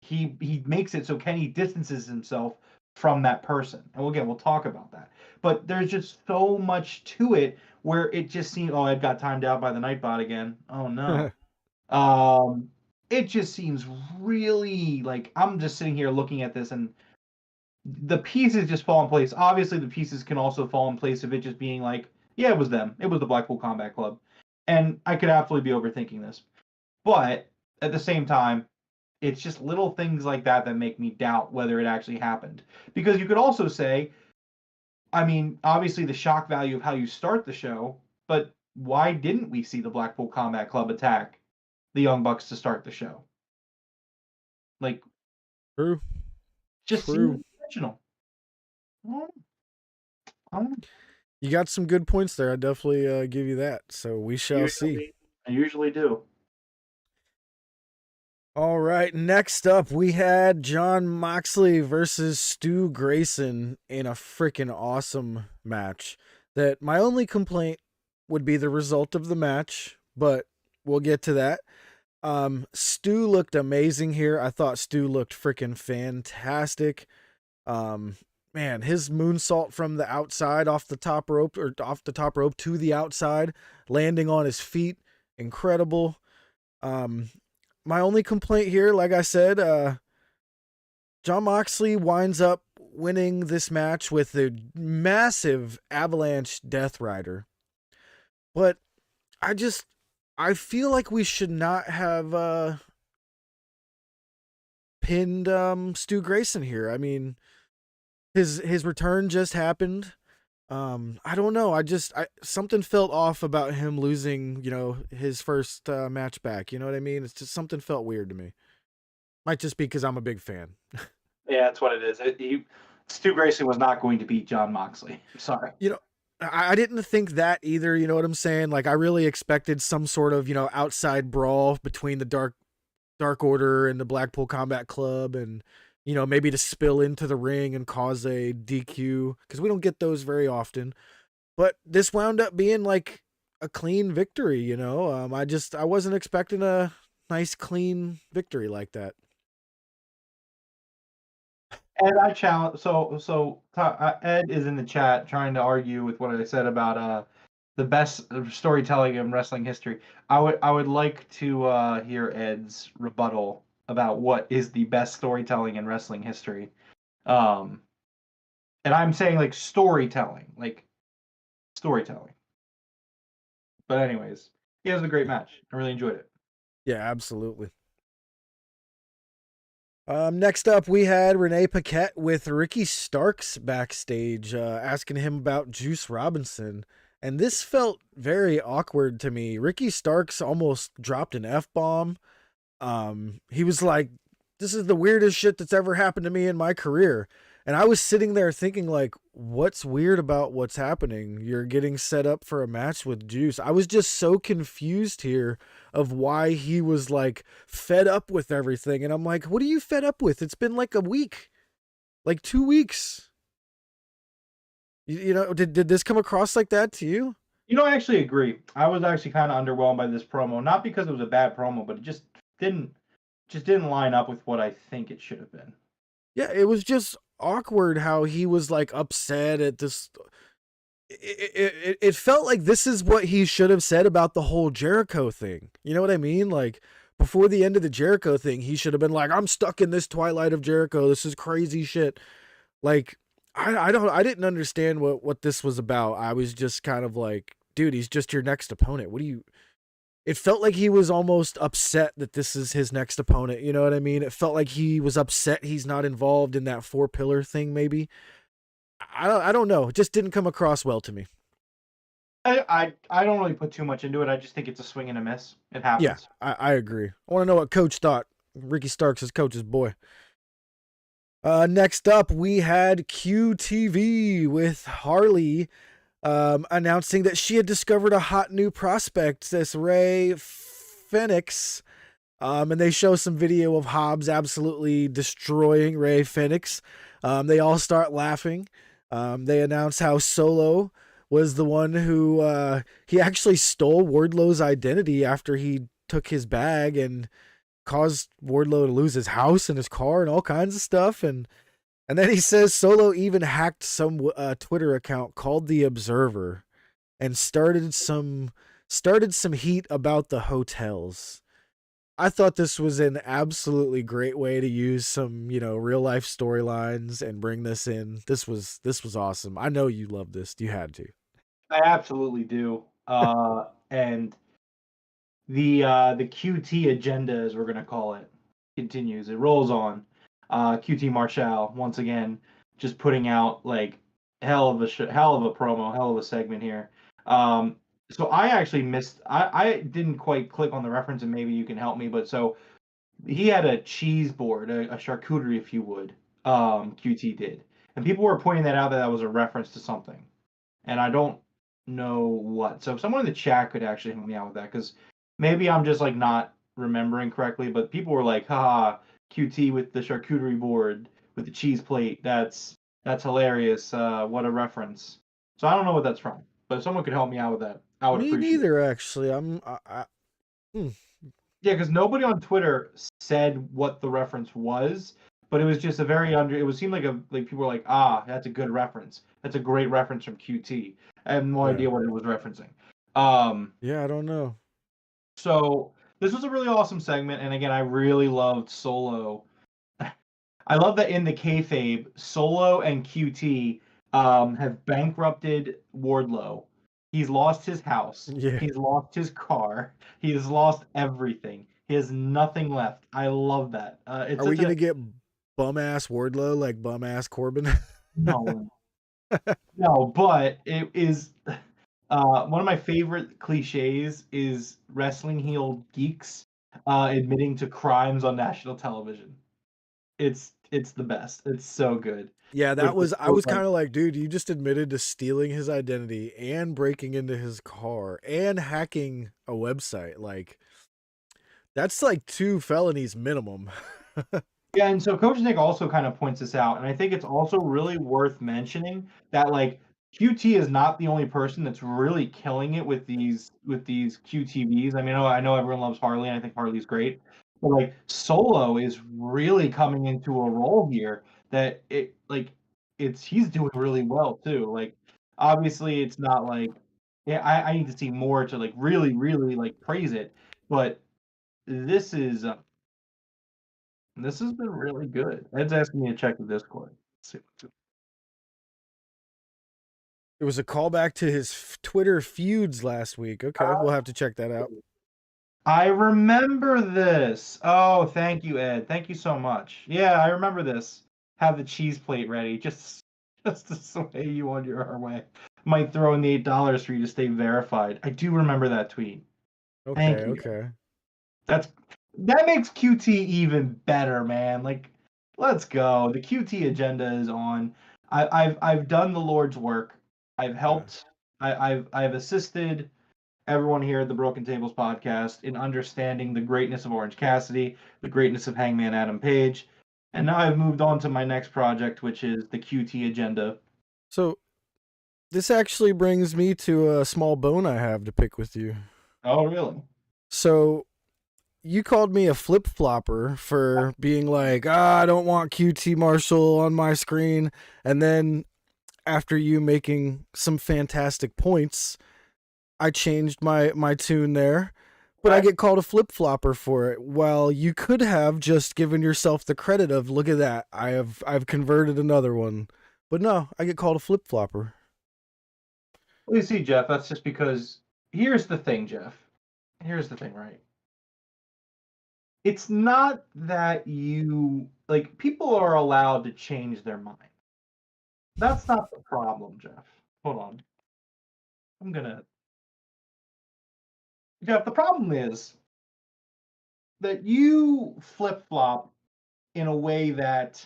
Speaker 4: he makes it so Kenny distances himself from that person. And we'll talk about that. But there's just so much to it where it just seems, oh, Ed got timed out by the Nightbot again. Oh no. It just seems really like I'm just sitting here looking at this and the pieces just fall in place. Obviously, the pieces can also fall in place of it just being like, yeah, it was them. It was the Blackpool Combat Club. And I could absolutely be overthinking this. But at the same time, it's just little things like that that make me doubt whether it actually happened. Because you could also say, I mean, obviously the shock value of how you start the show, but why didn't we see the Blackpool Combat Club attack the Young Bucks to start the show? Like,
Speaker 3: True.
Speaker 4: just seems original.
Speaker 3: You got some good points there. I definitely give you that. So we shall see.
Speaker 4: I usually do.
Speaker 3: All right, next up we had Jon Moxley versus Stu Grayson in a freaking awesome match. That my only complaint would be the result of the match, but we'll get to that. Stu looked amazing here. I thought Stu looked freaking fantastic. Man, his moonsault from the outside off the top rope to the outside, landing on his feet, incredible. My only complaint here, like I said, Jon Moxley winds up winning this match with a massive avalanche Death Rider. But I feel like we should not have pinned Stu Grayson here. I mean, his return just happened. I don't know. Something felt off about him losing, his first match back. You know what I mean? It's just something felt weird to me. Might just be because I'm a big fan.
Speaker 4: Yeah, that's what it is. Stu Grayson was not going to beat Jon Moxley. Sorry.
Speaker 3: I didn't think that either. You know what I'm saying? Like, I really expected some sort of, outside brawl between the Dark Order and the Blackpool Combat Club, and maybe to spill into the ring and cause a DQ, because we don't get those very often. But this wound up being like a clean victory, I wasn't expecting a nice, clean victory like that.
Speaker 4: And I challenge. So Ed is in the chat trying to argue with what I said about the best storytelling in wrestling history. I would like to hear Ed's rebuttal about what is the best storytelling in wrestling history. And I'm saying like storytelling. But anyways, it was a great match. I really enjoyed it.
Speaker 3: Yeah, absolutely. Next up, we had Renee Paquette with Ricky Starks backstage, asking him about Juice Robinson. And this felt very awkward to me. Ricky Starks almost dropped an F-bomb. He was like, this is the weirdest shit that's ever happened to me in my career. And I was sitting there thinking, like, what's weird about what's happening? You're getting set up for a match with Juice. I was just so confused here of why he was, like, fed up with everything. And I'm like, what are you fed up with? It's been like a week, like 2 weeks. Did this come across like that to you?
Speaker 4: I actually agree. I was actually kind of underwhelmed by this promo, not because it was a bad promo, but it just didn't line up with what I think it should have been.
Speaker 3: Yeah, it was just awkward how he was like upset at this. It felt like this is what he should have said about the whole Jericho thing. You know what I mean? Like, before the end of the Jericho thing, he should have been like, I'm stuck in this twilight of Jericho. This is crazy shit. Like, I didn't understand what this was about. I was just kind of like, dude, he's just your next opponent. It felt like he was almost upset that this is his next opponent. You know what I mean? It felt like he was upset he's not involved in that 4-pillar thing, maybe. I don't know. It just didn't come across well to me.
Speaker 4: I don't really put too much into it. I just think it's a swing and a miss. It
Speaker 3: Yeah,
Speaker 4: happens.
Speaker 3: I agree. I want to know what Coach thought. Ricky Starks is Coach's boy. Next up, we had QTV with Harley announcing that she had discovered a hot new prospect, this Ray Phoenix. And they show some video of Hobbs absolutely destroying Ray Phoenix. They all start laughing. They announce how Solo was the one who he actually stole Wardlow's identity after he took his bag and caused Wardlow to lose his house and his car and all kinds of stuff. And then he says Solo even hacked some Twitter account called The Observer and started some heat about the hotels. I thought this was an absolutely great way to use some, real life storylines and bring this in. This was awesome. I know you love this. You had to.
Speaker 4: I absolutely do. And the QT agenda, as we're gonna call it, continues. It rolls on. QT Marshall once again just putting out like hell of a promo, hell of a segment here. So I actually missed. I didn't quite click on the reference, and maybe you can help me. But so he had a cheese board, a charcuterie, if you would. QT did, and people were pointing that out that was a reference to something, and I don't know what. So if someone in the chat could actually help me out with that, because maybe I'm just like not remembering correctly, but people were like, haha, QT with the charcuterie board with the cheese plate. That's hilarious. What a reference. So I don't know what that's from, but if someone could help me out with that, I would
Speaker 3: Me
Speaker 4: appreciate it.
Speaker 3: neither, actually.
Speaker 4: Yeah, because nobody on Twitter said what the reference was, but it was just a very it was seemed like people were like, ah, that's a good reference. That's a great reference from QT. I have no idea what it was referencing.
Speaker 3: Yeah, I don't know.
Speaker 4: So this was a really awesome segment, and again, I really loved Solo. I love that in the kayfabe, Solo and QT have bankrupted Wardlow. He's lost his house.
Speaker 3: Yeah.
Speaker 4: He's lost his car. He has lost everything. He has nothing left. I love that. It's
Speaker 3: Are we
Speaker 4: such
Speaker 3: gonna get bum ass Wardlow like bum ass Corbin?
Speaker 4: no, no, but it is one of my favorite cliches is wrestling heel geeks admitting to crimes on national television. It's the best. It's so good.
Speaker 3: Yeah,
Speaker 4: Which
Speaker 3: I was kind of like, dude, you just admitted to stealing his identity and breaking into his car and hacking a website. Like, that's like 2 felonies minimum.
Speaker 4: Yeah, and so Coach Nick also kind of points this out, and I think it's also really worth mentioning that like QT is not the only person that's really killing it with these QTVs. I mean, I know everyone loves Harley, and I think Harley's great, but like Solo is really coming into a role here that he's doing really well too. Like obviously it's not like yeah, I need to see more to like really like praise it, but this is this has been really good. Ed's asking me to check the Discord. Let's see.
Speaker 3: It was a callback to his Twitter feuds last week. Okay, we'll have to check that out.
Speaker 4: I remember this. Oh, thank you, Ed. Thank you so much. Yeah, I remember this. Have the cheese plate ready, just to sway you on your way. Might throw in the $8 for you to stay verified. I do remember that tweet. Thank you.
Speaker 3: Okay.
Speaker 4: That makes QT even better, man. Like, let's go. The QT agenda is on. I've done the Lord's work. I've helped. I've assisted everyone here at the Broken Tables podcast in understanding the greatness of Orange Cassidy, the greatness of Hangman Adam Page, and now I've moved on to my next project, which is the QT agenda.
Speaker 3: So this actually brings me to a small bone I have to pick with you.
Speaker 4: Oh, really?
Speaker 3: So you called me a flip-flopper for being like, I don't want QT Marshall on my screen. And then after you making some fantastic points, I changed my tune there. But I get called a flip flopper for it. Well, you could have just given yourself the credit of, look at that, I've converted another one. But no, I get called a flip flopper.
Speaker 4: Well, you see, Jeff, that's just because here's the thing, Jeff. Here's the thing, right? It's not that you like people are allowed to change their mind. That's not the problem, Jeff. Hold on. I'm gonna Jeff, the problem is that you flip flop in a way that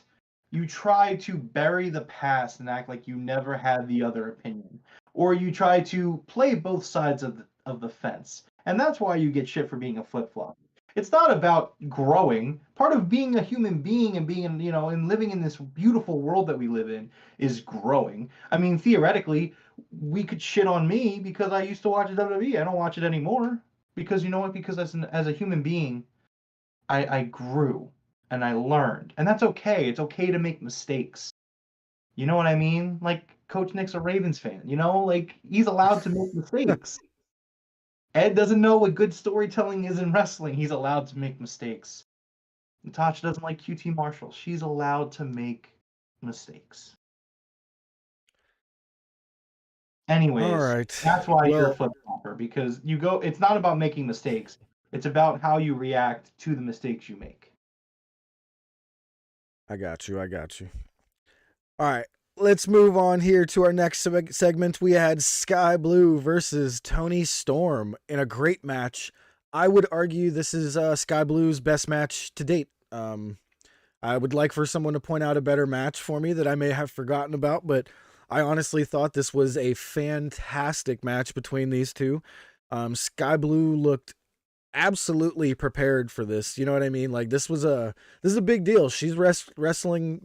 Speaker 4: you try to bury the past and act like you never had the other opinion, or you try to play both sides of the fence, and that's why you get shit for being a flip flop. It's not about growing. Part of being a human being and being, and living in this beautiful world that we live in is growing. I mean, theoretically, we could shit on me because I used to watch WWE. I don't watch it anymore because you know what? Because as a human being, I grew and I learned, and that's okay. It's okay to make mistakes. You know what I mean? Like Coach Nick's a Ravens fan. Like he's allowed to make mistakes. Ed doesn't know what good storytelling is in wrestling. He's allowed to make mistakes. Natasha doesn't like QT Marshall. She's allowed to make mistakes.
Speaker 3: All
Speaker 4: Anyways,
Speaker 3: right.
Speaker 4: that's why you're a
Speaker 3: Well,
Speaker 4: flip flopper because it's not about making mistakes. It's about how you react to the mistakes you make.
Speaker 3: I got you. All right. Let's move on here to our next segment. We had Sky Blue versus Tony Storm in a great match. I would argue this is Sky Blue's best match to date. I would like for someone to point out a better match for me that I may have forgotten about, but I honestly thought this was a fantastic match between these two. Sky Blue looked absolutely prepared for this. You know what I mean? Like this is a big deal. She's wrestling,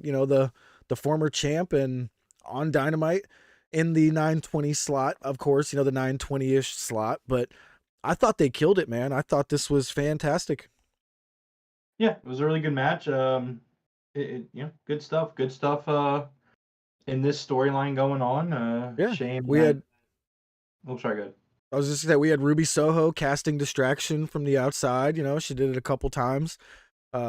Speaker 3: the former champ and on Dynamite in the 920 slot, of course, the 920-ish slot, but I thought they killed it, man. I thought this was fantastic.
Speaker 4: Yeah, it was a really good match. Good stuff. Good stuff in this storyline going on.
Speaker 3: Yeah.
Speaker 4: Shame
Speaker 3: We
Speaker 4: that
Speaker 3: had
Speaker 4: Oh, sorry, good.
Speaker 3: I was just that we had Ruby Soho casting distraction from the outside, she did it a couple times.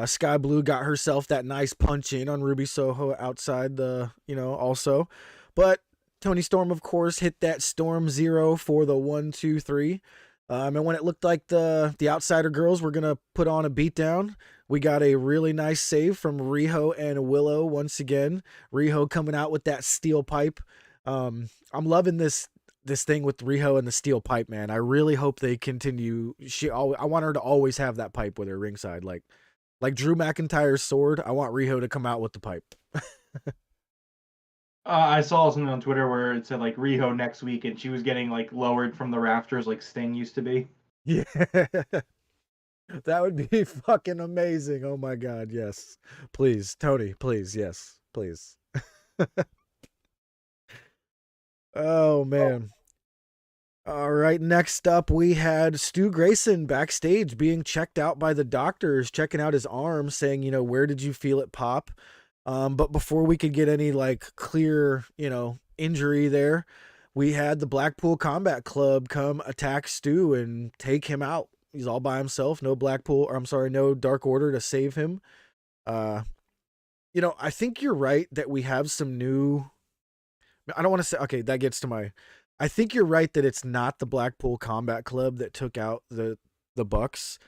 Speaker 3: Sky Blue got herself that nice punch in on Ruby Soho outside also. But Tony Storm, of course, hit that Storm Zero for the 1, 2, 3. And when it looked like the Outsider girls were going to put on a beatdown, we got a really nice save from Riho and Willow once again. Riho coming out with that steel pipe. I'm loving this thing with Riho and the steel pipe, man. I really hope they continue. I want her to always have that pipe with her ringside. Like Drew McIntyre's sword, I want Riho to come out with the pipe.
Speaker 4: I saw something on Twitter where it said like Riho next week, and she was getting like lowered from the rafters like Sting used to be.
Speaker 3: Yeah. That would be fucking amazing. Oh my God. Yes. Please, Tony, please. Yes, please. Oh man. All right, next up we had Stu Grayson backstage being checked out by the doctors, checking out his arm, saying, where did you feel it pop? But before we could get any clear, injury there, we had the Blackpool Combat Club come attack Stu and take him out. He's all by himself, no Dark Order to save him. I think you're right that we have some new, I don't want to say, okay, that gets to I think you're right that it's not the Blackpool Combat Club that took out the Bucks.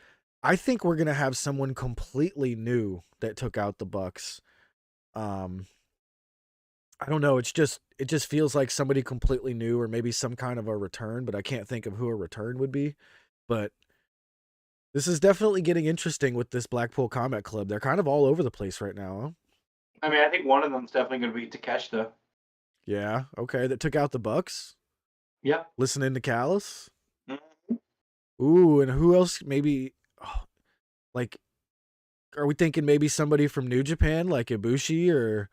Speaker 3: I think we're gonna have someone completely new that took out the Bucks. I don't know. It just feels like somebody completely new, or maybe some kind of a return, but I can't think of who a return would be. But this is definitely getting interesting with this Blackpool Combat Club. They're kind of all over the place right now. Huh?
Speaker 4: I mean, I think one of them's definitely going to be Takeshita.
Speaker 3: Yeah. Okay. That took out the Bucks.
Speaker 4: Yep.
Speaker 3: Listening to Callus.
Speaker 4: Mm-hmm.
Speaker 3: Ooh, and who else? Maybe, are we thinking maybe somebody from New Japan, like Ibushi or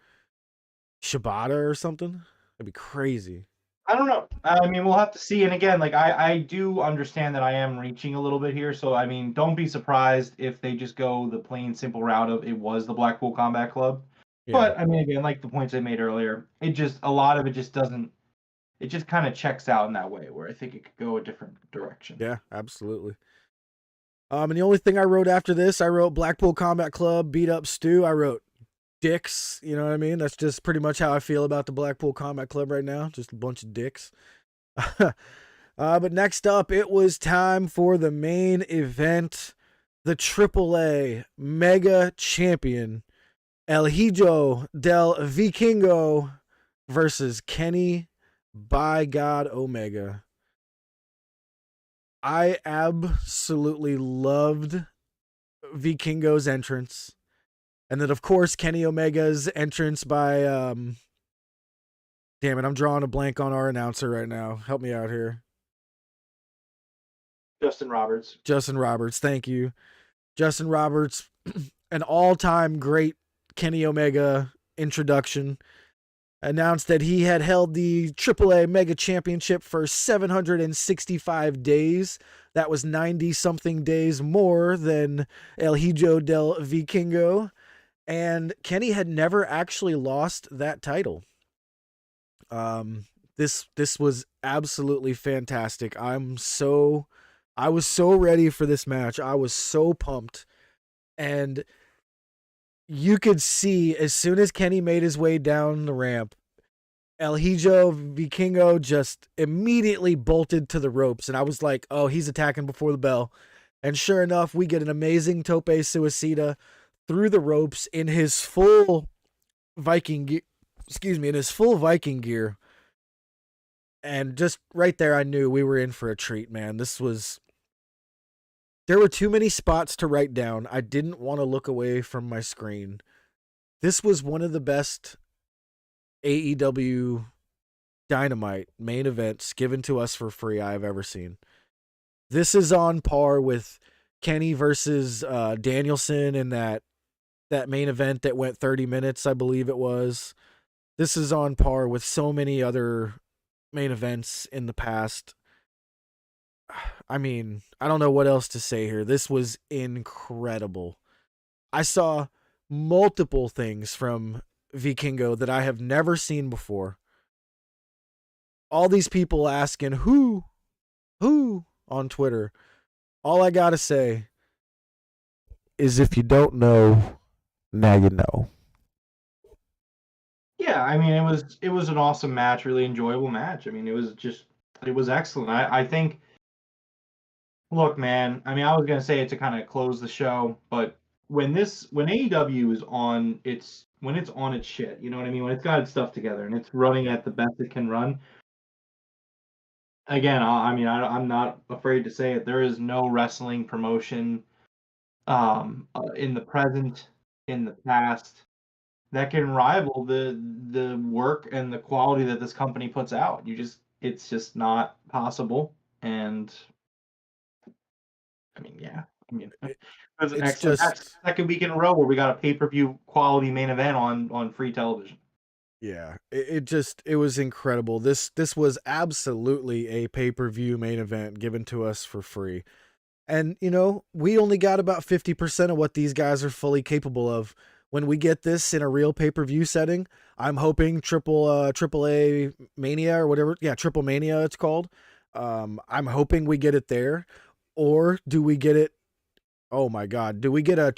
Speaker 3: Shibata or something? That'd be crazy.
Speaker 4: I don't know. I mean, we'll have to see. And again, I do understand that I am reaching a little bit here. So, I mean, don't be surprised if they just go the plain, simple route of it was the Blackpool Combat Club. Yeah. But, I mean, again, like the points I made earlier, a lot of it just doesn't, it just kind of checks out in that way where I think it could go a different direction.
Speaker 3: Yeah, absolutely. And the only thing I wrote after this, I wrote Blackpool Combat Club beat up Stu. I wrote dicks. You know what I mean? That's just pretty much how I feel about the Blackpool Combat Club right now. Just a bunch of dicks. But next up, it was time for the main event. The AAA Mega Champion, El Hijo del Vikingo versus Kenny by God Omega. I absolutely loved Vikingo's entrance. And then, of course, Kenny Omega's entrance by... damn it, I'm drawing a blank on our announcer right now. Help me out here.
Speaker 4: Justin Roberts.
Speaker 3: Justin Roberts, thank you. Justin Roberts, an all-time great Kenny Omega introduction, announced that he had held the AAA Mega Championship for 765 days. That was 90-something days more than El Hijo del Vikingo. And Kenny had never actually lost that title. This was absolutely fantastic. I was so ready for this match. I was so pumped. And you could see as soon as Kenny made his way down the ramp, El Hijo Vikingo just immediately bolted to the ropes. And I was like, oh, he's attacking before the bell. And sure enough, we get an amazing tope suicida through the ropes in his full Viking gear. And just right there, I knew we were in for a treat, man. There were too many spots to write down. I didn't want to look away from my screen. This was one of the best AEW Dynamite main events given to us for free I've ever seen. This is on par with Kenny versus Danielson in that main event that went 30 minutes, I believe it was. This is on par with so many other main events in the past. I mean, I don't know what else to say here. This was incredible. I saw multiple things from Vikingo that I have never seen before. All these people asking who on Twitter. All I gotta say is if you don't know, now you know.
Speaker 4: Yeah, I mean it was an awesome match, really enjoyable match. I mean it was excellent. I think, look, man, I mean I was gonna say it to kind of close the show, but when AEW is on its shit, you know what I mean? When it's got its stuff together and it's running at the best it can run. Again, I'm not afraid to say it. There is no wrestling promotion in the present, in the past, that can rival the work and the quality that this company puts out. It's just not possible. And I mean, yeah, it was an
Speaker 3: It's
Speaker 4: excellent
Speaker 3: just,
Speaker 4: second week in a row where we got a pay-per-view quality main event on free television.
Speaker 3: yeah, it was incredible. This was absolutely a pay-per-view main event given to us for free. And, you know, we only got about 50% of what these guys are fully capable of. When we get this in a real pay-per-view setting, I'm hoping AAA Mania or whatever. Yeah, Triple Mania it's called. I'm hoping we get it there. Or do we get it? Oh my God. Do we get a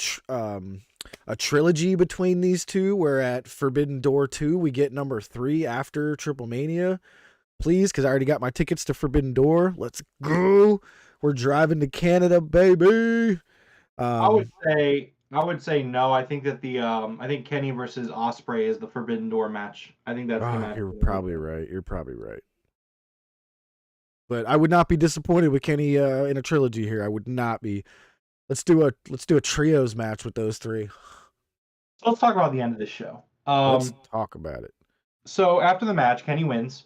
Speaker 3: trilogy between these two where at Forbidden Door 2 we get number 3 after Triple Mania? Please, because I already got my tickets to Forbidden Door. Let's go. We're driving to Canada, baby.
Speaker 4: I would say no. I think that I think Kenny versus Ospreay is the Forbidden Door match. I think that's the match.
Speaker 3: You're probably right. You're probably right. But I would not be disappointed with Kenny in a trilogy here. I would not be. Let's do a trios match with those three.
Speaker 4: So let's talk about the end of this show.
Speaker 3: Let's talk about it.
Speaker 4: So after the match, Kenny wins.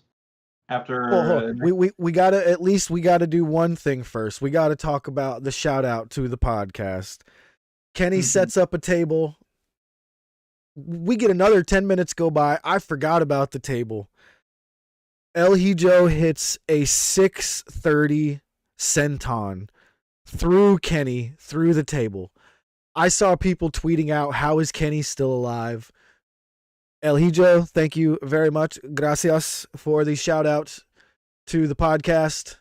Speaker 4: After
Speaker 3: we gotta do one thing first. We gotta talk about the shout out to the podcast. Kenny sets up a table. We get another 10 minutes go by. I forgot about the table. El Hijo hits a 630 senton through Kenny, through the table. I saw people tweeting out, how is Kenny still alive? El Hijo, thank you very much. Gracias for the shout out to the podcast.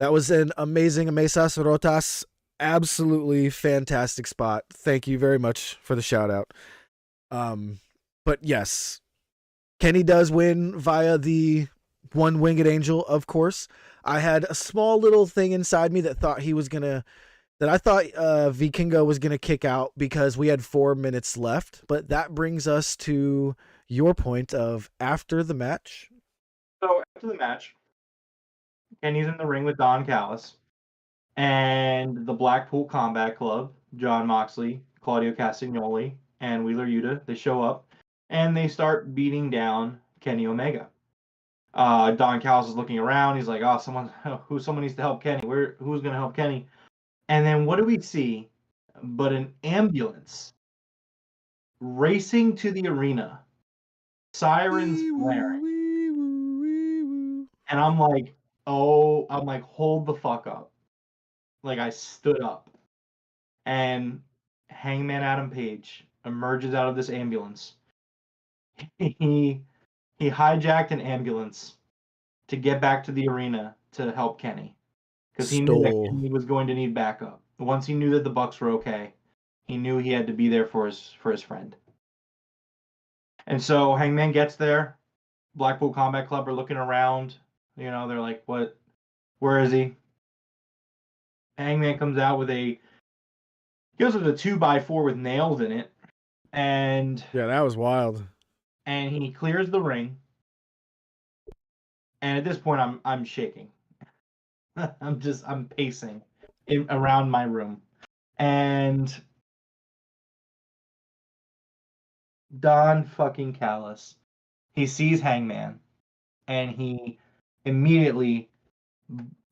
Speaker 3: That was an amazing Mesas Rotas. Absolutely fantastic spot. Thank you very much for the shout out. But yes, Kenny does win via the one winged angel, of course. I had a small little thing inside me that thought he was gonna that I thought Vikingo was gonna kick out because we had 4 minutes left. But that brings us to your point of after the match.
Speaker 4: So after the match, Kenny's in the ring with Don Callis and the Blackpool Combat Club, John Moxley, Claudio Castagnoli, and Wheeler Yuta. They show up and they start beating down Kenny Omega. Don Callis is looking around. He's like, "Oh, someone needs to help Kenny. Who's going to help Kenny?" And then what do we see? But an ambulance racing to the arena, sirens blaring, and I'm like, hold the fuck up. Like, I stood up, and Hangman Adam Page emerges out of this ambulance. He hijacked an ambulance to get back to the arena to help Kenny because he knew that Kenny was going to need backup. Once he knew that the Bucks were okay, he knew he had to be there for his friend. And so Hangman gets there. Blackpool Combat Club are looking around. You know, they're like, "What? Where is he?" Hangman comes out with a 2x4 with nails in it, and
Speaker 3: yeah, that was wild.
Speaker 4: And he clears the ring. And at this point, I'm shaking. I'm pacing around my room, and Don fucking Callis, he sees Hangman, and he immediately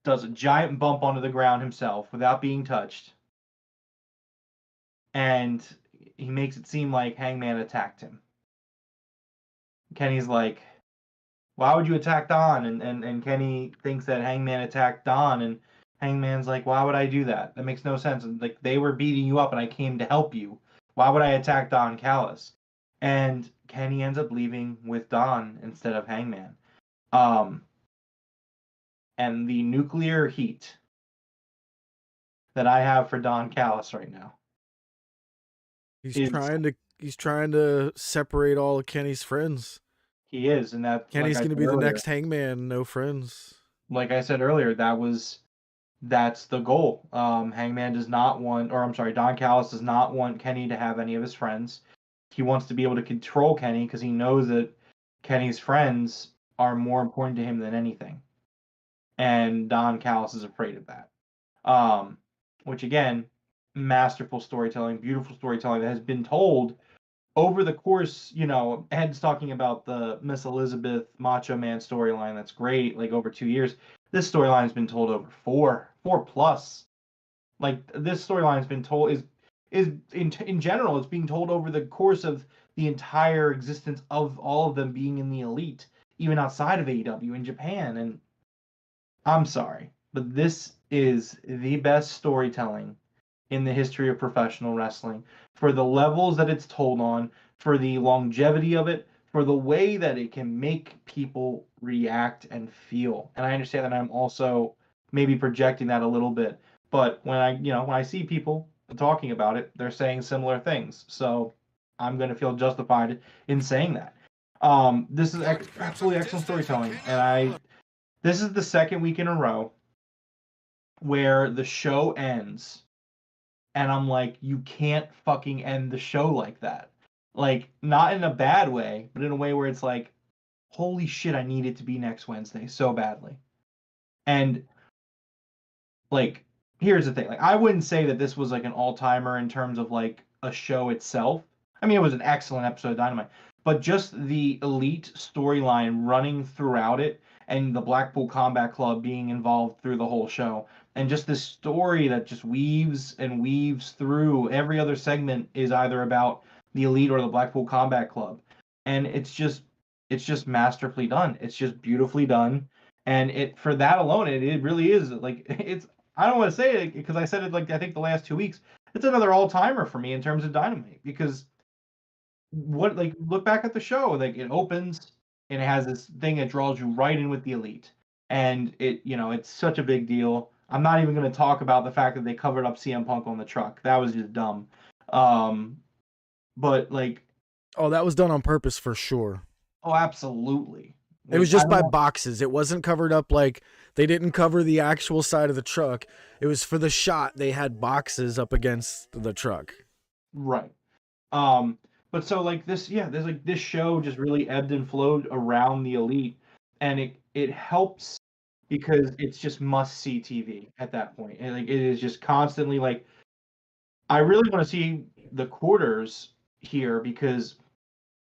Speaker 4: does a giant bump onto the ground himself without being touched, and he makes it seem like Hangman attacked him. Kenny's like, "Why would you attack Don?" And Kenny thinks that Hangman attacked Don, and Hangman's like, "Why would I do that? That makes no sense. And like, they were beating you up and I came to help you. Why would I attack Don Callis?" And Kenny ends up leaving with Don instead of Hangman. And the nuclear heat that I have for Don Callis right now.
Speaker 3: He's trying to separate all of Kenny's friends.
Speaker 4: He is, and that
Speaker 3: Kenny's going to be the next Hangman, no friends.
Speaker 4: Like I said earlier, that's the goal. Hangman does not want, or I'm sorry, Don Callis does not want Kenny to have any of his friends. He wants to be able to control Kenny because he knows that Kenny's friends are more important to him than anything. And Don Callis is afraid of that. Which again, masterful storytelling, beautiful storytelling that has been told over the course, Ed's talking about the Miss Elizabeth Macho Man storyline. That's great. Like over 2 years. This storyline has been told over four plus. Like this storyline has been told is in general, it's being told over the course of the entire existence of all of them being in the elite, even outside of AEW in Japan. And I'm sorry, but this is the best storytelling in the history of professional wrestling for the levels that it's told on, for the longevity of it, for the way that it can make people react and feel. And I understand that I'm also maybe projecting that a little bit, but when I see people talking about it, they're saying similar things. So I'm going to feel justified in saying that. This is absolutely excellent storytelling, and this is the second week in a row where the show ends and I'm like, you can't fucking end the show like that. Like, not in a bad way, but in a way where it's like, holy shit, I need it to be next Wednesday so badly. And like, here's the thing. Like, I wouldn't say that this was like an all-timer in terms of like a show itself. I mean, it was an excellent episode of Dynamite, but just the elite storyline running throughout it and the Blackpool Combat Club being involved through the whole show. And just this story that just weaves and weaves through every other segment is either about the elite or the Blackpool Combat Club. And it's just masterfully done. It's just beautifully done. And it, for that alone, it really is like, I don't want to say it because I said it like I think the last 2 weeks. It's another all-timer for me in terms of Dynamite because look back at the show, like it opens and it has this thing that draws you right in with the elite. and it's such a big deal. I'm not even going to talk about the fact that they covered up CM Punk on the truck. That was just dumb. But like,
Speaker 3: Oh, that was done on purpose for sure.
Speaker 4: oh, absolutely.
Speaker 3: It was just by boxes. It wasn't covered up, like they didn't cover the actual side of the truck. It was for the shot. They had boxes up against the truck.
Speaker 4: Right. But so like there's like this show just really ebbed and flowed around the Elite, and it helps because it's just must see TV at that point. And like it is just constantly like, I really want to see the quarters here, because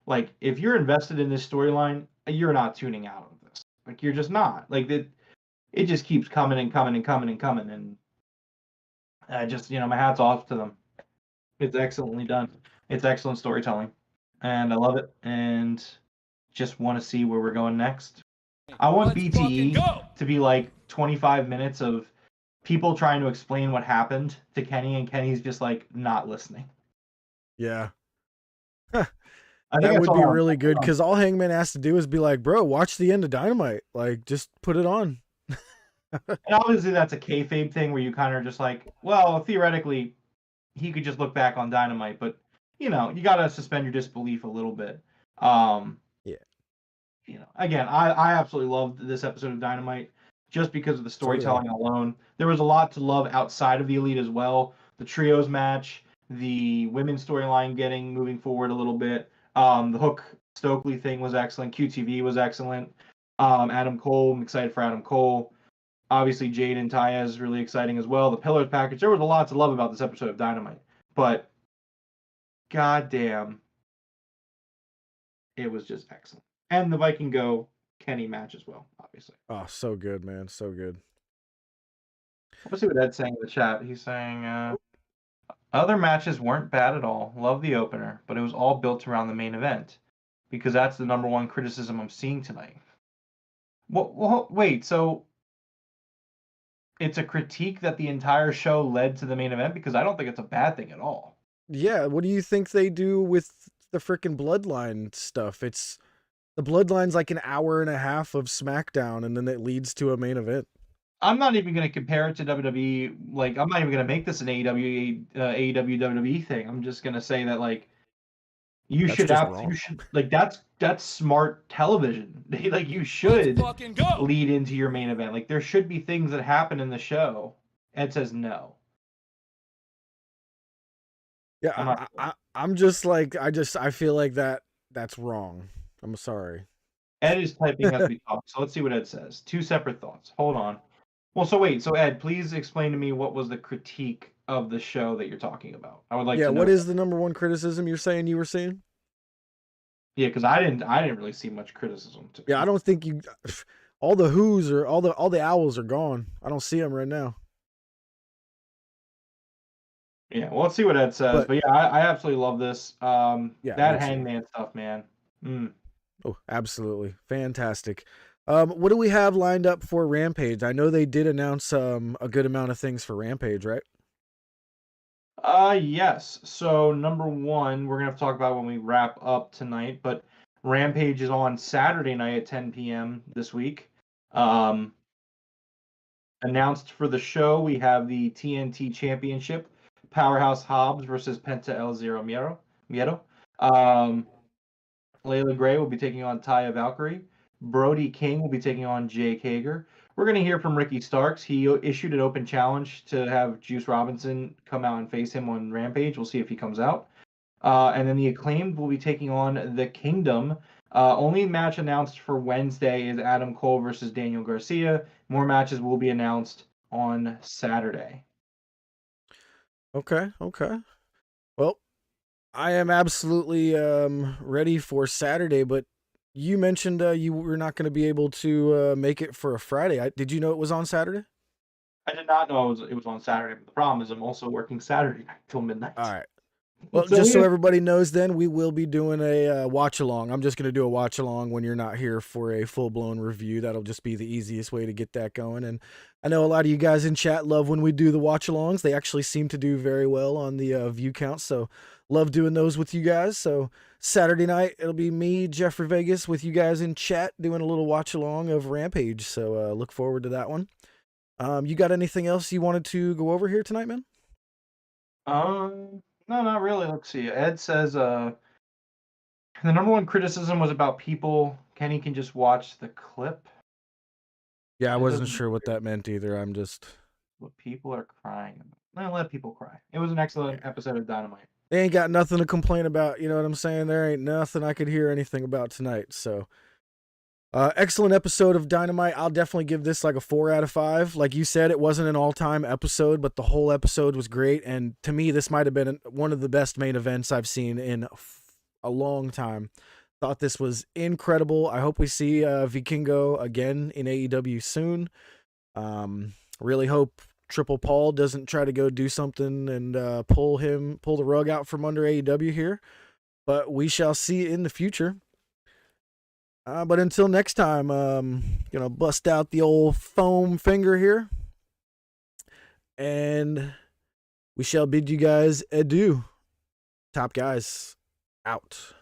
Speaker 4: like if you're invested in this storyline, you're not tuning out of this. Like you're just not. Like it just keeps coming and coming and coming and coming, and I just, my hat's off to them. It's excellently done. It's excellent storytelling, and I love it, and just want to see where we're going next. I want BTE to be like 25 minutes of people trying to explain what happened to Kenny, and Kenny's just like not listening.
Speaker 3: Yeah.
Speaker 4: I think
Speaker 3: that would be really good, because all Hangman has to do is be like, bro, watch the end of Dynamite. Like, just put it on.
Speaker 4: And obviously that's a kayfabe thing where you kind of just like, well, theoretically, he could just look back on Dynamite, but you got to suspend your disbelief a little bit.
Speaker 3: Yeah.
Speaker 4: Again, I absolutely loved this episode of Dynamite just because of the storytelling alone. There was a lot to love outside of the Elite as well. The trios match, the women's storyline moving forward a little bit. The Hook Stokely thing was excellent. QTV was excellent. Adam Cole, I'm excited for Adam Cole. Obviously, Jade and Taya is really exciting as well. The Pillars package, there was a lot to love about this episode of Dynamite. But, goddamn, it was just excellent. And the Vikingo Kenny match as well, obviously.
Speaker 3: Oh, so good, man. So good.
Speaker 4: Let's see what Ed's saying in the chat. He's saying, other matches weren't bad at all. Love the opener, but it was all built around the main event, because that's the number one criticism I'm seeing tonight. Well, wait, so it's a critique that the entire show led to the main event? Because I don't think it's a bad thing at all.
Speaker 3: Yeah, what do you think they do with the freaking Bloodline stuff? The Bloodline's like an hour and a half of SmackDown, and then it leads to a main event.
Speaker 4: I'm not even going to compare it to WWE. Like, I'm not even going to make this an AEW WWE thing. I'm just going to say that, like, you should like, that's smart television. Like, you should lead into your main event. Like, there should be things that happen in the show. Ed says no.
Speaker 3: Yeah, I'm just like, I feel like that's wrong. I'm sorry.
Speaker 4: Ed is typing as we talk, so let's see what Ed says. Two separate thoughts. Hold on. Well, so wait. So Ed, please explain to me what was the critique of the show that you're talking about. I would like to know.
Speaker 3: Yeah, what is the number one criticism you're saying you were seeing?
Speaker 4: Yeah, because I didn't really see much criticism.
Speaker 3: Yeah, I don't think all the Who's or all the Owls are gone. I don't see them right now.
Speaker 4: Yeah, well, let's see what Ed says. But yeah, I absolutely love this.
Speaker 3: Yeah,
Speaker 4: that Hangman stuff, man.
Speaker 3: Oh, absolutely. Fantastic. What do we have lined up for Rampage? I know they did announce a good amount of things for Rampage, right?
Speaker 4: Yes. So number one, we're gonna have to talk about when we wrap up tonight, but Rampage is on Saturday night at 10 p.m. this week. Announced for the show, we have the TNT Championship, Powerhouse Hobbs versus Penta El Zero Miedo. Layla Gray will be taking on Taya Valkyrie. Brody King will be taking on Jake Hager. We're going to hear from Ricky Starks. He issued an open challenge to have Juice Robinson come out and face him on Rampage. We'll see if he comes out. And then the Acclaimed will be taking on the Kingdom. Only match announced for Wednesday is Adam Cole versus Daniel Garcia. More matches will be announced on Saturday.
Speaker 3: Okay. Well, I am absolutely ready for Saturday, but you mentioned you were not going to be able to make it for a Friday. Did you know it was on Saturday?
Speaker 4: I did not know it was on Saturday, but the problem is I'm also working Saturday night till midnight.
Speaker 3: All right. Well, so everybody knows, then we will be doing a watch along. I'm just going to do a watch along when you're not here for a full blown review. That'll just be the easiest way to get that going. And I know a lot of you guys in chat love when we do the watch alongs. They actually seem to do very well on the view count. So love doing those with you guys. So Saturday night, it'll be me, Jeffrey Vegas, with you guys in chat doing a little watch along of Rampage. So look forward to that one. You got anything else you wanted to go over here tonight, man?
Speaker 4: No, not really. Let's see. Ed says the number one criticism was about people. Kenny can just watch the clip.
Speaker 3: Yeah, I
Speaker 4: It
Speaker 3: wasn't
Speaker 4: doesn't
Speaker 3: sure what
Speaker 4: appear
Speaker 3: that meant either. I'm just.
Speaker 4: what people are crying about. No, let people cry. It was an excellent episode of Dynamite.
Speaker 3: They ain't got nothing to complain about. You know what I'm saying? There ain't nothing I could hear anything about tonight. So, excellent episode of Dynamite. I'll definitely give this like a 4 out of 5. Like you said, it wasn't an all-time episode, but the whole episode was great. And to me, this might have been one of the best main events I've seen in a long time. Thought this was incredible. I hope we see Vikingo again in AEW soon. Really hope Triple Paul doesn't try to go do something and pull the rug out from under AEW here. But we shall see in the future. But until next time, gonna bust out the old foam finger here. And we shall bid you guys adieu. Top guys out.